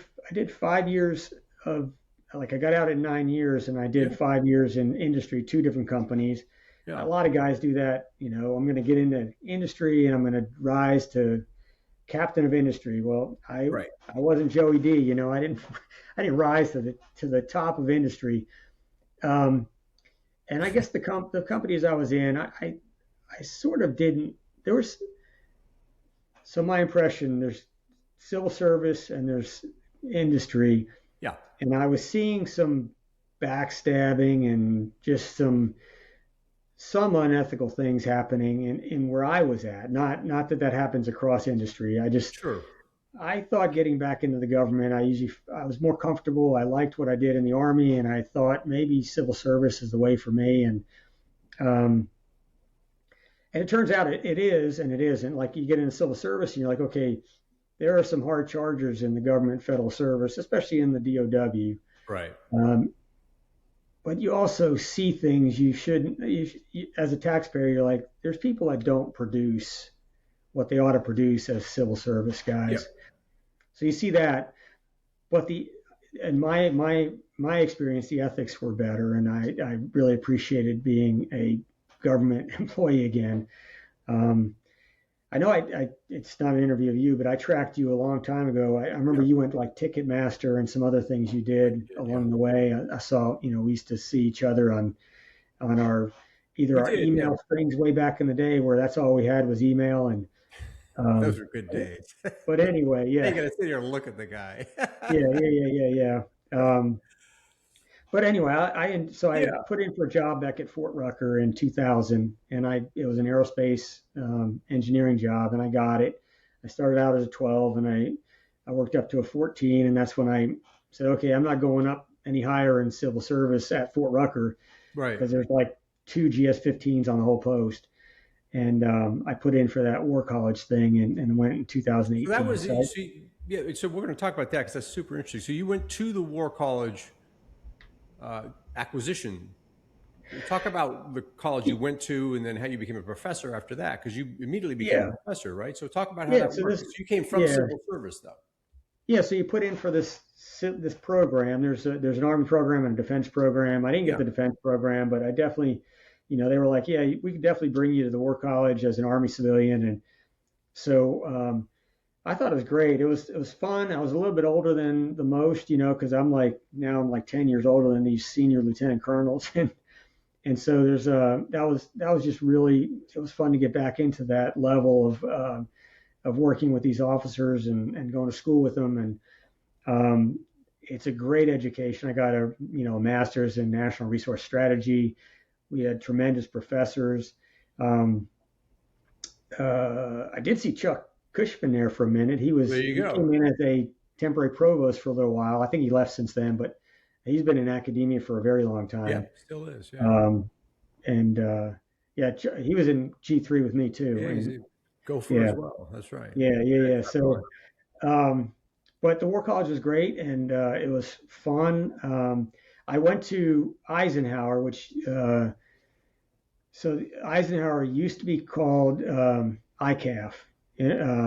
5 years of, like, I got out at 9 years, and I did 5 years in industry, 2 different companies. Yeah. A lot of guys do that. I'm going to get into industry and I'm going to rise to captain of industry. Well, I wasn't Joey D. I didn't rise to the top of industry. And I guess the companies I was in, I sort of didn't. So my impression, there's civil service and there's industry. Yeah. And I was seeing some backstabbing and just some unethical things happening in where I was at. Not that happens across industry. I thought getting back into the government, I was more comfortable. I liked what I did in the Army, and I thought maybe civil service is the way for me. And it turns out it is, and it isn't. Like, you get into civil service and you're like, okay, there are some hard chargers in the government federal service, especially in the DOW. Right. But you also see things you shouldn't. As a taxpayer, you're like, there's people that don't produce what they ought to produce as civil service guys. Yep. So you see that, but in my experience, the ethics were better, and I really appreciated being a government employee again. I know it's not an interview of you, but I tracked you a long time ago. I remember you went like Ticketmaster and some other things you did along the way. I saw, we used to see each other on our email strings way back in the day, where that's all we had was email. And those were good days. But anyway, yeah. You got to sit here and look at the guy. Yeah. But anyway, I put in for a job back at Fort Rucker in 2000, and it was an aerospace engineering job, and I got it. I started out as a 12, and I worked up to a 14, and that's when I said, okay, I'm not going up any higher in civil service at Fort Rucker, right? Because there's like 2 GS-15s on the whole post. And I put in for that war college thing and went in 2018. So that was so we're going to talk about that because that's super interesting. So you went to the war college acquisition. Talk about the college you went to and then how you became a professor after that, because you immediately became a professor, right? So talk about how that works. So you came from civil service, though. Yeah, so you put in for this program. There's an Army program and a defense program. I didn't get the defense program, but I definitely, they were like, yeah, we could definitely bring you to the War College as an Army civilian. And so I thought it was great. It was fun. I was a little bit older than the most, because I'm like 10 years older than these senior lieutenant colonels, and so there's that was just really, it was fun to get back into that level of working with these officers and going to school with them. And it's a great education. I got a master's in national resource strategy. We had tremendous professors. I did see Chuck Cushman there for a minute. He came in as a temporary provost for a little while. I think he left since then, but he's been in academia for a very long time. Yeah, still is. Yeah. He was in G3 with me too. Yeah, he's a gopher as well. That's right. Yeah. So, but the War College was great, and it was fun. I went to Eisenhower, which so Eisenhower used to be called ICAF,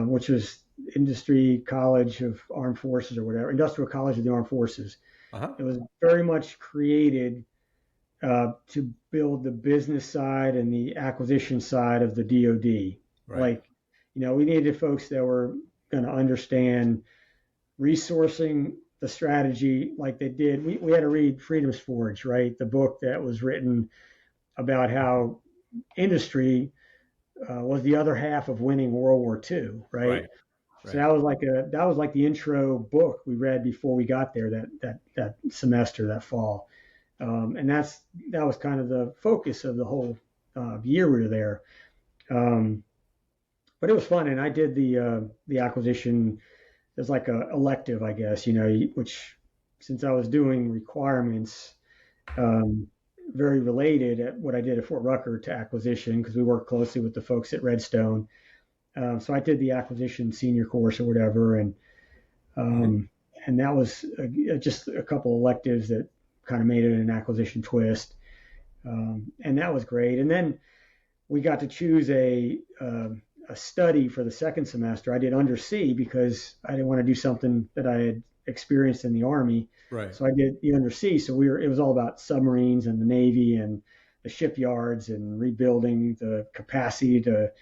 which was Industry College of Armed Forces or whatever, Industrial College of the Armed Forces. Uh-huh. It was very much created to build the business side and the acquisition side of the DoD. Right. Like, we needed folks that were going to understand resourcing the strategy like they did. We had to read Freedom's Forge, right? The book that was written about how industry was the other half of winning World War II, right? So that was like the intro book we read before we got there that semester, that fall, and that was kind of the focus of the whole year we were there. But it was fun, and I did the acquisition as like a elective, I guess, which, since I was doing requirements, very related at what I did at Fort Rucker to acquisition, because we worked closely with the folks at Redstone. So I did the acquisition senior course or whatever, and that was just a couple electives that kind of made it an acquisition twist, and that was great. And then we got to choose a study for the second semester. I did undersea because I didn't want to do something that I had experienced in the Army. Right. So I did the undersea. So it was all about submarines and the Navy and the shipyards and rebuilding the capacity to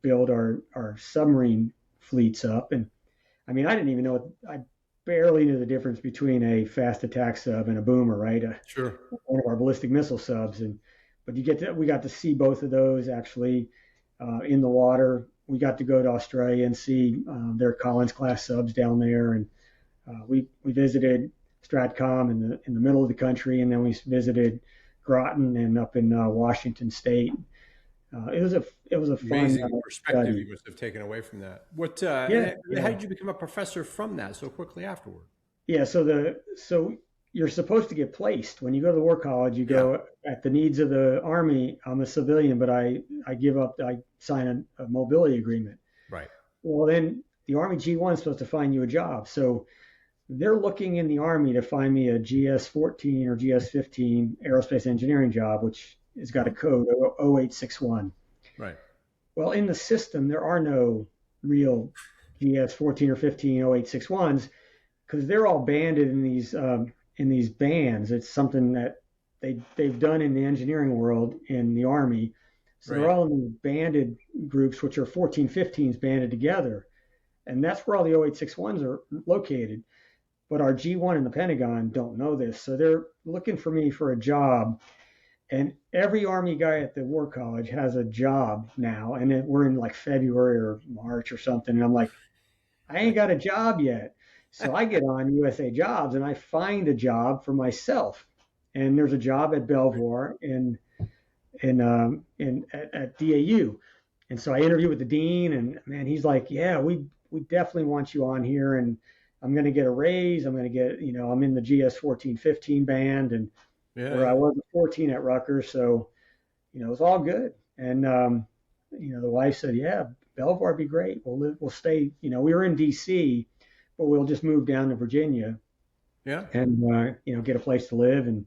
build our submarine fleets up. And I mean, I didn't even know, I barely knew the difference between a fast attack sub and a boomer, right? Sure. One of our ballistic missile subs. But we got to see both of those actually in the water. We got to go to Australia and see their Collins class subs down there. And we visited Stratcom in the middle of the country, and then we visited Groton and up in Washington State. It was a fun amazing perspective you must have taken away from that. How did you become a professor from that so quickly afterward? Yeah, so you're supposed to get placed when you go to the War College. You go at the needs of the Army. I'm a civilian, but I sign a mobility agreement. Right. Well, then the Army G1 is supposed to find you a job. So they're looking in the Army to find me a GS-14 or GS-15 aerospace engineering job, which has got a code 0861. Right. Well, in the system, there are no real GS-14 or 15 0861s because they're all banded in these bands. It's something that they've done in the engineering world in the Army. So they're all in these banded groups, which are 14, 15s banded together. And that's where all the 0861s are located. But our G1 in the Pentagon don't know this. So they're looking for me for a job. And every Army guy at the War College has a job now. And we're in like February or March or something. And I'm like, I ain't got a job yet. So I get on USA Jobs and I find a job for myself. And there's a job at Belvoir at DAU. And so I interview with the dean, and man, he's like, yeah, we definitely want you on here, and I'm going to get a raise. I'm going to get, I'm in the GS 14, 15 band, and where I was at 14 at Rutgers. So, it was all good. And, the wife said, yeah, Belvoir would be great. We'll stay, we were in DC, but we'll just move down to Virginia. Yeah. And, get a place to live. And,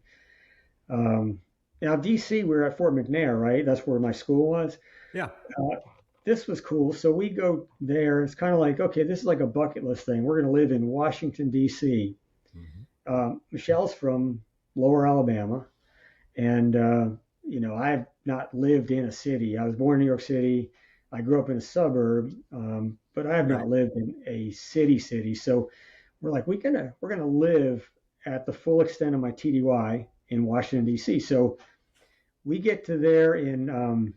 now DC, we're at Fort McNair, right? That's where my school was. Yeah. this was cool. So we go there. It's kind of like, okay, this is like a bucket list thing. We're going to live in Washington, D.C. Michelle's from Lower Alabama. And, I've not lived in a city. I was born in New York City. I grew up in a suburb, but I have not lived in a city. So we're like, we're gonna live at the full extent of my TDY in Washington, D.C. So we get to there in,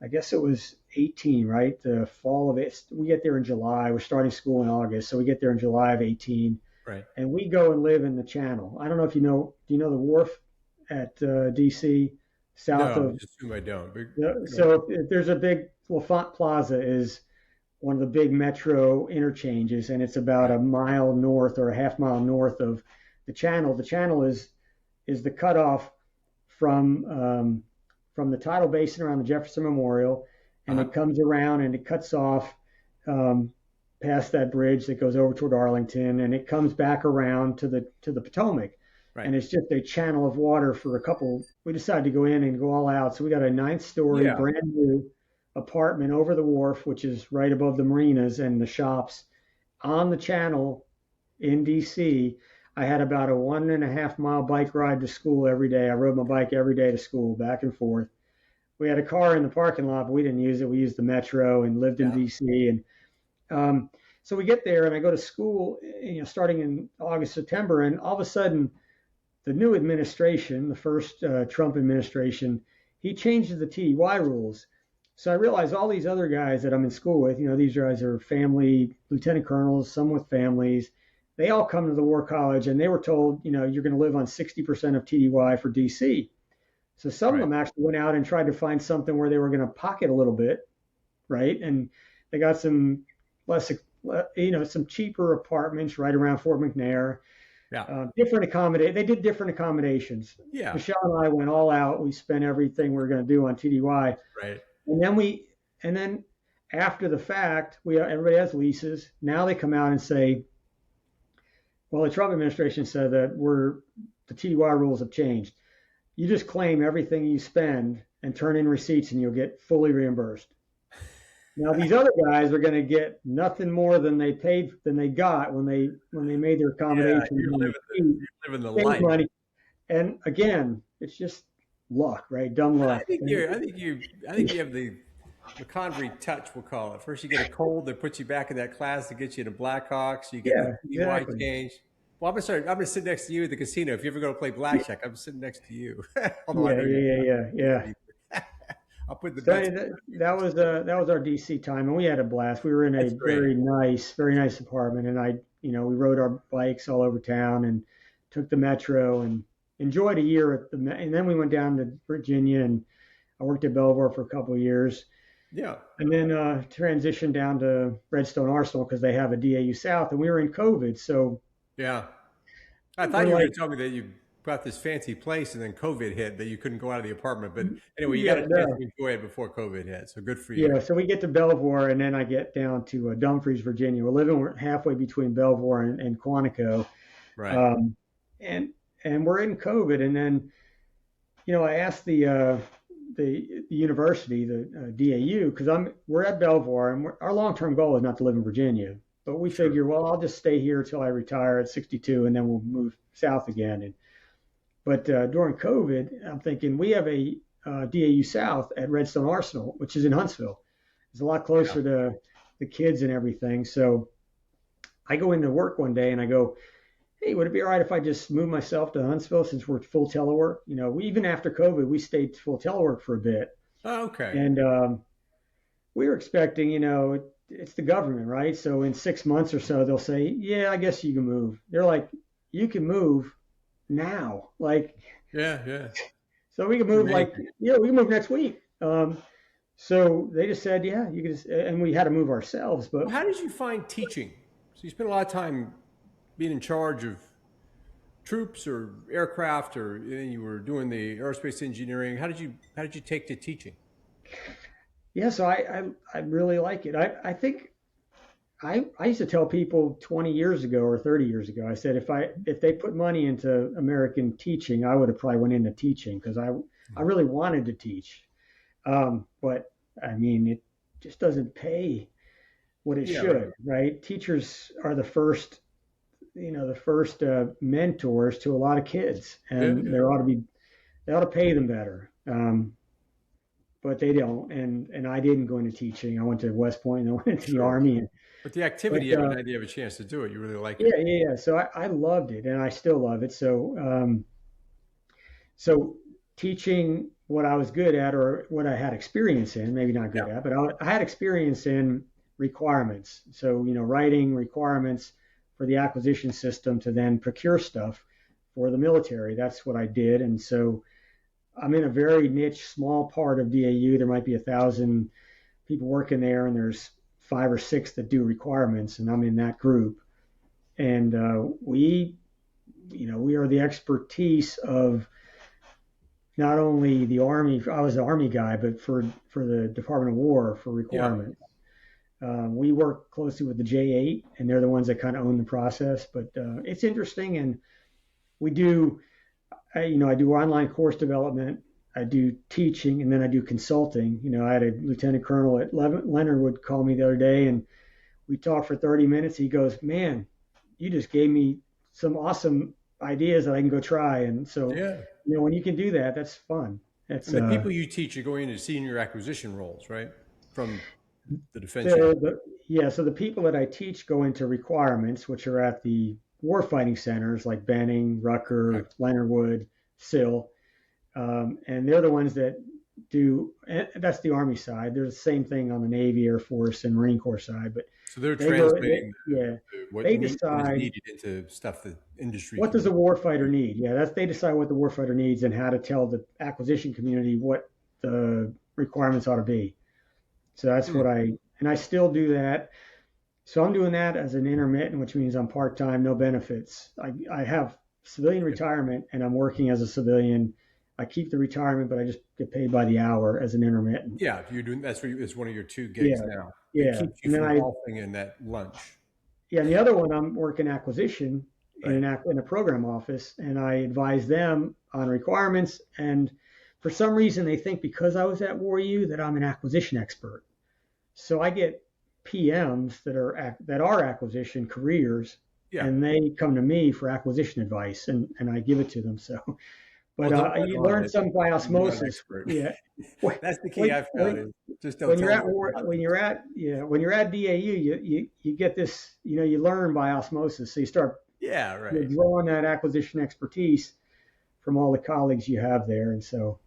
I guess it was 18, right? The fall of it. We get there in July. We're starting school in August. So we get there in July of 18. Right. And we go and live in the Channel. I don't know if do you know the wharf at DC, south No, of? I assume I don't. So if there's a big L'Enfant Plaza is one of the big metro interchanges, and it's about a mile north or a half mile north of the Channel. The Channel is the cutoff from the tidal basin around the Jefferson Memorial, and it comes around and it cuts off past that bridge that goes over toward Arlington, and it comes back around to the Potomac. Right. And it's just a channel of water for a couple. We decided to go in and go all out. So we got a 9th-story brand new apartment over the wharf, which is right above the marinas and the shops on the Channel in DC. I had about a 1.5-mile bike ride to school every day. I rode my bike every day to school, back and forth. We had a car in the parking lot, but we didn't use it. We used the metro and lived in DC. And so we get there, and I go to school, starting in August, September, and all of a sudden, the new administration, the first Trump administration, he changed the TDY rules. So I realized all these other guys that I'm in school with, these guys are family lieutenant colonels, some with families. They all come to the War College, and they were told, you're going to live on 60% of TDY for DC. So some of them actually went out and tried to find something where they were going to pocket a little bit, right? And they got some some cheaper apartments right around Fort McNair. Yeah. They did different accommodations. Yeah. Michelle and I went all out. We spent everything we were going to do on TDY. Right. And then after the fact, everybody has leases. Now they come out and say, well, the Trump administration said that the TDY rules have changed. You just claim everything you spend and turn in receipts, and you'll get fully reimbursed. Now these other guys are going to get nothing more than they got when they made their accommodation. You're living the life. Money. And again, it's just luck, right? Dumb luck. I think you have the McConvery touch, we'll call it. First you get a cold that puts you back in that class to get you to Blackhawks. You get the TDY change. Well, I'm gonna sit next to you at the casino. If you ever go to play blackjack, I'm sitting next to you. Yeah. I'll put the that was our DC time, and we had a blast. We were in a very nice apartment, and we rode our bikes all over town and took the metro and enjoyed a year and then we went down to Virginia, and I worked at Belvoir for a couple of years. Yeah. And then transitioned down to Redstone Arsenal because they have a DAU South, and we were in COVID, so. Yeah. I thought you were going to tell me that you got this fancy place and then COVID hit, that you couldn't go out of the apartment. But anyway, you got a chance to enjoy it before COVID hit. So good for you. Yeah. So we get to Belvoir, and then I get down to Dumfries, Virginia. We're halfway between Belvoir and Quantico. Right. And we're in COVID. And then, I asked the university, the DAU, because we're at Belvoir, and our long-term goal is not to live in Virginia. But we figure, well, I'll just stay here until I retire at 62, and then we'll move south again. But during COVID, I'm thinking we have a DAU South at Redstone Arsenal, which is in Huntsville. It's a lot closer to the kids and everything. So I go into work one day and I go, hey, would it be all right if I just move myself to Huntsville since we're full telework? Even after COVID, we stayed full telework for a bit. Oh, okay. And we were expecting, it's the government, right? So in 6 months or so, they'll say, yeah, I guess you can move. They're like, you can move now. Like, yeah. So we can move we can move next week. So they just said, yeah, you can and we had to move ourselves. But how did you find teaching? So you spent a lot of time being in charge of troops or aircraft, or you were doing the aerospace engineering. How did you take to teaching? Yeah, so I really like it. I think I used to tell people 20 years ago or 30 years ago, I said if they put money into American teaching, I would have probably went into teaching because I really wanted to teach. But I mean, just doesn't pay what it should, right? Teachers are the first, mentors to a lot of kids, and they ought to pay them better. But they don't, and I didn't go into teaching. I went to West Point and I went into the Army. But the activity, you have an idea of a chance to do it. You really like it. Yeah. So I loved it, and I still love it. So, so teaching what I was good at, or what I had experience in, maybe not good at, but I had experience in requirements. So, writing requirements for the acquisition system to then procure stuff for the military. That's what I did. And so I'm in a very niche, small part of DAU. There might be 1,000 people working there, and there's 5 or 6 that do requirements, and I'm in that group. And we are the expertise of not only the Army. I was the Army guy, but for the Department of War for requirements. We work closely with the J8, and they're the ones that kind of own the process. But it's interesting, and we do. I do online course development, I do teaching, and then I do consulting. I had a Lieutenant Colonel at Leonard would call me the other day, and we talked for 30 minutes. He goes, "Man, you just gave me some awesome ideas that I can go try." And so, when you can do that, that's fun. And the people you teach are going into senior acquisition roles, right? From the defense. So the people that I teach go into requirements, which are at the warfighting centers like Benning, Rucker, Leonard Wood, SIL, and they're the ones that do. That's the Army side. There's the same thing on the Navy, Air Force, and Marine Corps side. But so they're translating what they decide is needed into stuff that industry. What does a warfighter need? They decide what the warfighter needs and how to tell the acquisition community what the requirements ought to be. So that's what I still do that. So I'm doing that as an intermittent, which means I'm part-time, no benefits. I have civilian retirement, and I'm working as a civilian. I keep the retirement, but I just get paid by the hour as an intermittent. Yeah, you're doing it's one of your 2 gigs now. Yeah, it keeps you from golfing in that lunch. Yeah, and the other one, I'm working acquisition in a program office, and I advise them on requirements. And for some reason, they think because I was at WarU that I'm an acquisition expert. So I get PMs that are acquisition careers, and they come to me for acquisition advice, and I give it to them. So, but you learn some by osmosis. Yeah, that's the key I've found. Just when you're at DAU, you get this. You learn by osmosis. So you start drawing that acquisition expertise from all the colleagues you have there, and so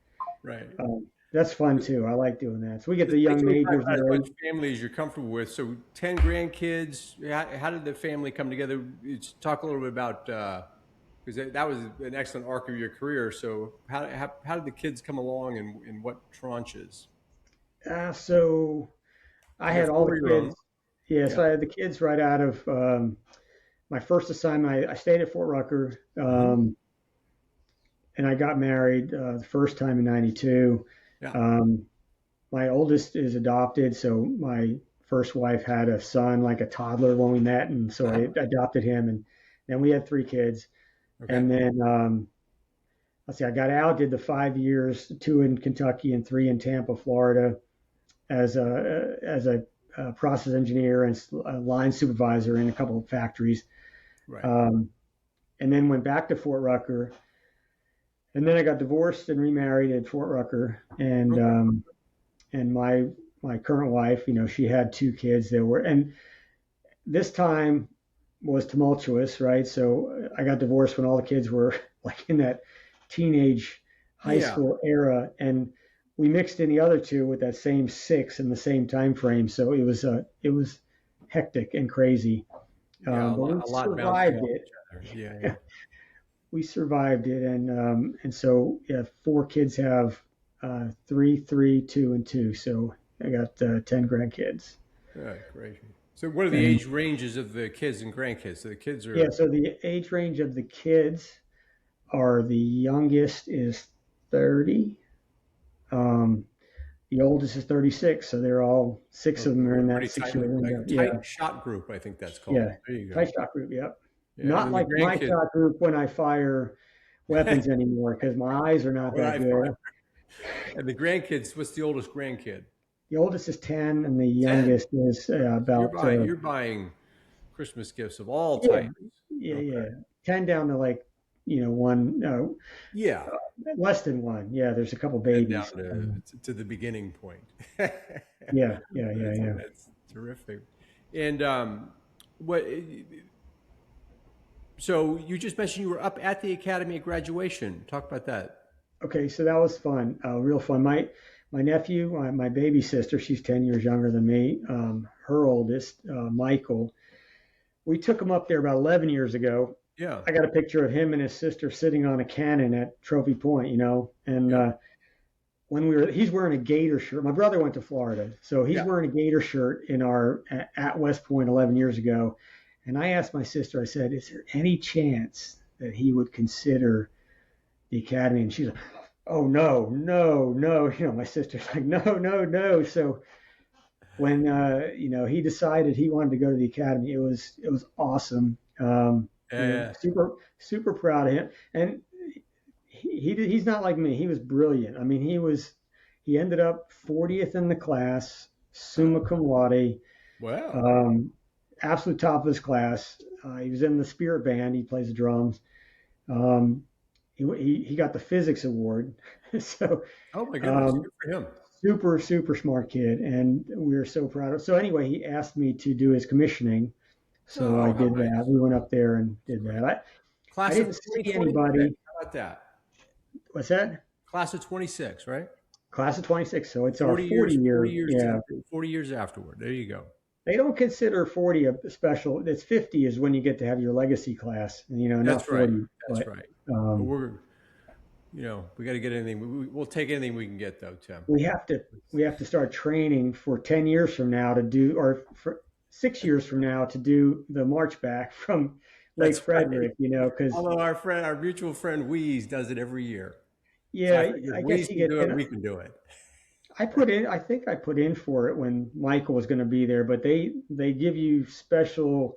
that's fun too. I like doing that. So we get the young majors. What families you're comfortable with? So 10 grandkids. How did the family come together? Talk a little bit about because that was an excellent arc of your career. So how did the kids come along, and in what tranches? So I had all the kids. So I had the kids right out of my first assignment. I stayed at Fort Rucker, and I got married the first time in '92. My oldest is adopted, so my first wife had a son, like a toddler, when we met, and so I adopted him, and then we had 3 kids. And then I got out, did the 5 years, 2 in Kentucky and 3 in Tampa, Florida, as a process engineer and a line supervisor in a couple of factories. And then went back to Fort Rucker. And then I got divorced and remarried at Fort Rucker, and my current wife, she had 2 kids. And this time was tumultuous, right? So I got divorced when all the kids were like in that teenage high school era, and we mixed in the other 2 with that same 6 in the same time frame. So it was hectic and crazy. But we survived it. We survived it, and so 4 kids have 3, 3, 2, and 2. So I got 10 grandkids. Great. So what are the age ranges of the kids and grandkids? So the kids are So the age range of the kids are, the youngest is 30. The oldest is 36. So they're all 6 of them are in that 6-year window. Tight shot group, I think that's called. Yeah, there you go. Tight shot group. Yep. Not like my shot group when I fire weapons anymore, because my eyes are not that good. And the grandkids, what's the oldest grandkid? The oldest is 10, and the 10. youngest is You're about buying Christmas gifts of all yeah, types. yeah, Okay. 10 down to like one, Yeah. less than one. Yeah, there's a couple And down babies. to the beginning point. Yeah. That's terrific. And what? So you just mentioned you were up at the academy at graduation. Talk about that. Okay, so that was fun, real fun. My nephew, my baby sister, she's 10 years younger than me. Her oldest, Michael, we took him up there about 11 years ago. Yeah. I got a picture of him and his sister sitting on a cannon at Trophy Point, and Yeah. he's wearing a Gator shirt. My brother went to Florida, so he's Yeah. wearing a Gator shirt at West Point 11 years ago. And I asked my sister, I said, is there any chance that he would consider the academy? And she's like, oh, no, no, no. My sister's like, no, no, no. So when, he decided he wanted to go to the academy, it was awesome. Yeah. Super, super proud of him. And he's not like me. He was brilliant. I mean, he ended up 40th in the class, summa cum laude, Wow. absolute top of his class. He was in the spirit band. He plays the drums. He got the physics award. So Oh my goodness. Good for him. super, super smart kid. And we were so proud of him. So anyway, he asked me to do his commissioning. So I Oh, how did nice. that. We went up there and did that. I Class of didn't see 2026. anybody. How about that? What's that? Class of 26, right? Class of 26. So it's our 40 40 years, 40 year. years, Yeah. 40 years afterward. There you go. They don't consider 40 a special. It's 50 is when you get to have your legacy class, and not That's right. 40. That's But right. But we got to get anything. We'll take anything we can get, though, Tim. we have to start training for 10 years from now to do, or for 6 years from now to do the march back from Lake That's right. Frederick. Because Although our mutual friend Wheeze does it every year. So yeah, I figured I if guess Wheeze you can get. do it, we can do it. I think I put in for it when Michael was going to be there, but they give you special.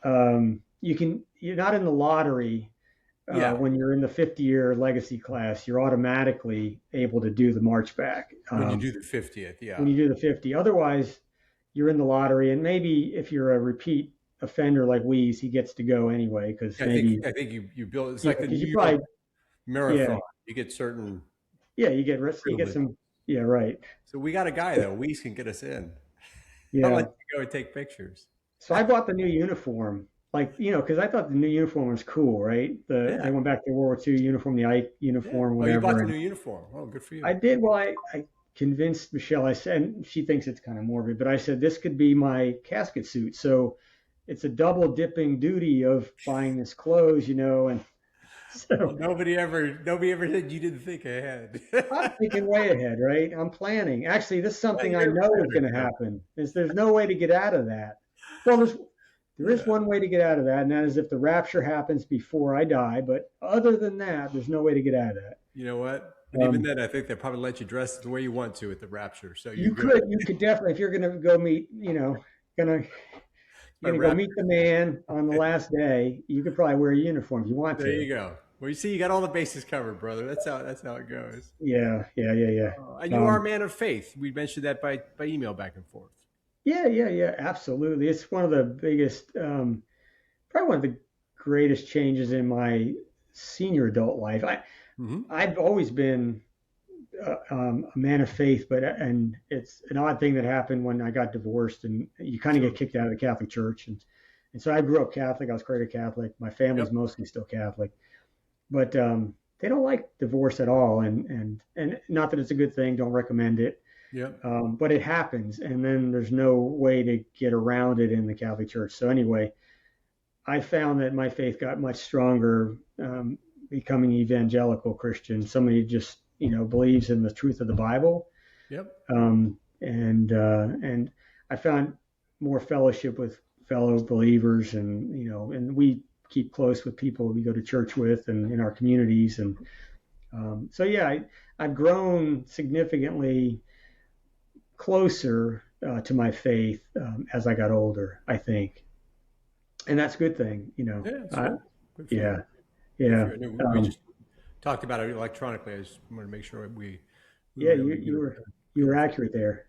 You're not in the lottery. Yeah. When you're in the 50-year legacy class, you're automatically able to do the march back. When you do the 50th, yeah. When you do the 50. Otherwise, you're in the lottery, and maybe if you're a repeat offender like Weeze, he gets to go anyway because I maybe think you build. It's like the New you York probably Marathon. You get certain you get privileges. some right. So we got a guy though. Wheeze can get us in. I'll Yeah. let you go and take pictures. So I bought the new uniform, because I thought the new uniform was cool, right? I went back to World War II uniform, the Ike uniform, Oh, you whatever. bought the new uniform. Oh, good for you. I did. Well, I convinced Michelle. I said, and she thinks it's kind of morbid, but I said this could be my casket suit. So it's a double dipping duty of buying this clothes, and so Well, nobody ever said you didn't think ahead. I'm thinking way ahead, right? I'm planning. Actually, this is something I You're know is planning, going to yeah. happen. There's no way to get out of that. Well, there is one way to get out of that, and that is if the rapture happens before I die. But other than that, there's no way to get out of that. You know what? But even then, I think they'll probably let you dress the way you want to at the rapture. So you could definitely, if you're going to go meet, gonna go meet the man on the last day, you could probably wear a uniform if you want to. There you go. Well, you see, you got all the bases covered, brother. That's how it goes. Yeah. And you are a man of faith. We mentioned that by email back and forth. Yeah, absolutely. It's one of the biggest, probably one of the greatest changes in my senior adult life. I've always been a man of faith, and it's an odd thing that happened when I got divorced, and you kind of get kicked out of the Catholic Church, and so I grew up Catholic. I was created Catholic. My family's mostly still Catholic, but they don't like divorce at all, and not that it's a good thing. Don't recommend it. Yeah. But it happens, and then there's no way to get around it in the Catholic Church. So anyway, I found that my faith got much stronger becoming evangelical Christian. Somebody just believes in the truth of the Bible. Yep. And I found more fellowship with fellow believers, and and we keep close with people we go to church with and in our communities, and so yeah, I've grown significantly closer to my faith as I got older, I think, and that's a good thing, Yeah. Good for yeah, you. yeah. We just talked about it electronically. I just wanted to make sure we Yeah, were able to you were You were accurate there.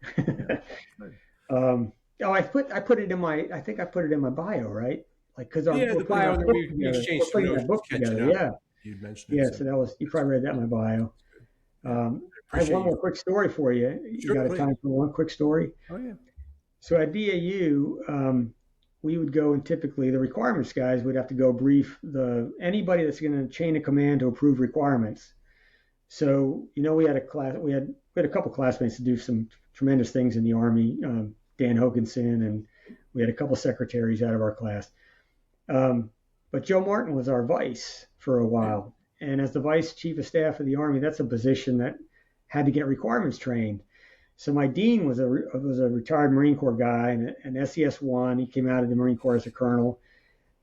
I put it in my, I think I put it in my bio, right? Like, because we're the putting bio our that book we together. exchanged We're putting notes, that book together. up. Yeah. You'd mentioned it. Yeah. So that was, you probably read that in my bio. I have one more quick story for you. You got a time for one quick story? Oh, yeah. So at DAU, we would go, and typically the requirements guys would have to go brief anybody that's going to chain of command to approve requirements. So, we had we had a couple classmates to do some tremendous things in the Army, Dan Hoganson, and we had a couple secretaries out of our class. But Joe Martin was our vice for a while. And as the vice chief of staff of the Army, that's a position that had to get requirements trained. So my dean was a retired Marine Corps guy, an SES-1. He came out of the Marine Corps as a colonel,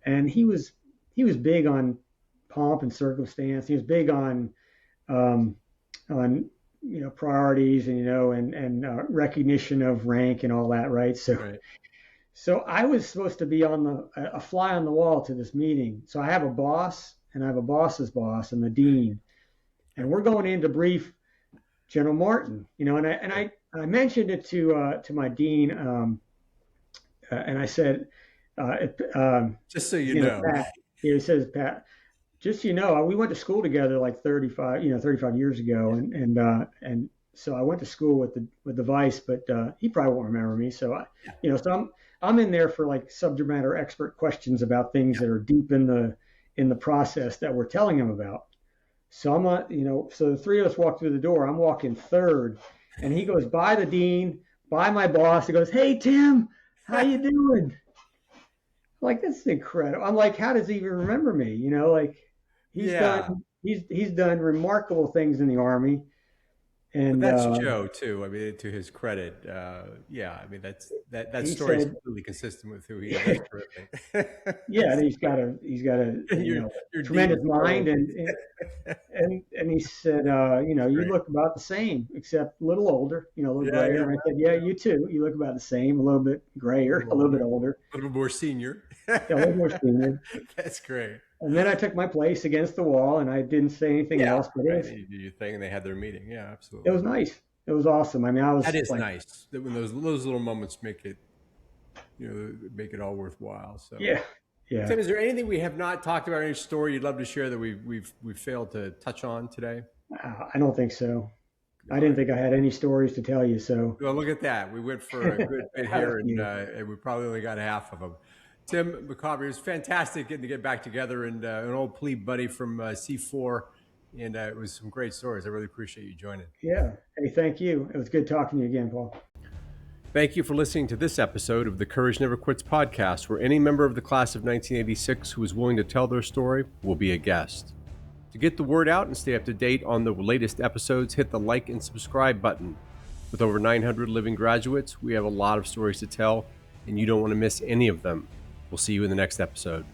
and he was big on pomp and circumstance. He was big on priorities and recognition of rank and all that, right? So I was supposed to be on a fly on the wall to this meeting. So I have a boss, and I have a boss's boss, and the dean, and we're going in to brief General Martin, and I mentioned it to my dean, and I said, just so you know, Pat, he says, Pat, just we went to school together like 35 years ago, and so I went to school with the vice, but he probably won't remember me. So so I'm in there for like subject matter expert questions about things that are deep in the process that we're telling him about. So so the three of us walk through the door. I'm walking third, and he goes by the dean, by my boss. He goes, "Hey Tim, how you doing?" I'm like, that's incredible. I'm like, how does he even remember me? He's done remarkable things in the Army. And but that's Joe too. I mean, to his credit, I mean that story is completely consistent with who he is. Yeah, and he's got a tremendous mind, and he said, you look about the same, except a little older, a little grayer. Yeah. And I said, yeah, you too. You look about the same, a little bit grayer, a little bit older, a little bit more senior. Yeah, a little more senior. That's great. And then I took my place against the wall, and I didn't say anything else. But you did your thing, and they had their meeting. Yeah, absolutely. It was nice. It was awesome. I mean, that is nice. That when those little moments make it, make it all worthwhile. So yeah. Tim, is there anything we have not talked about, any story you'd love to share that we've failed to touch on today? I don't think so. I didn't think I had any stories to tell you. So well, look at that. We went for a good bit here, and we probably only got half of them. Tim McConvery, it was fantastic getting to get back together, and an old plebe buddy from C4, and it was some great stories. I really appreciate you joining. Yeah. Hey, thank you. It was good talking to you again, Paul. Thank you for listening to this episode of the Courage Never Quits podcast, where any member of the class of 1986 who is willing to tell their story will be a guest. To get the word out and stay up to date on the latest episodes, hit the like and subscribe button. With over 900 living graduates, we have a lot of stories to tell, and you don't want to miss any of them. We'll see you in the next episode.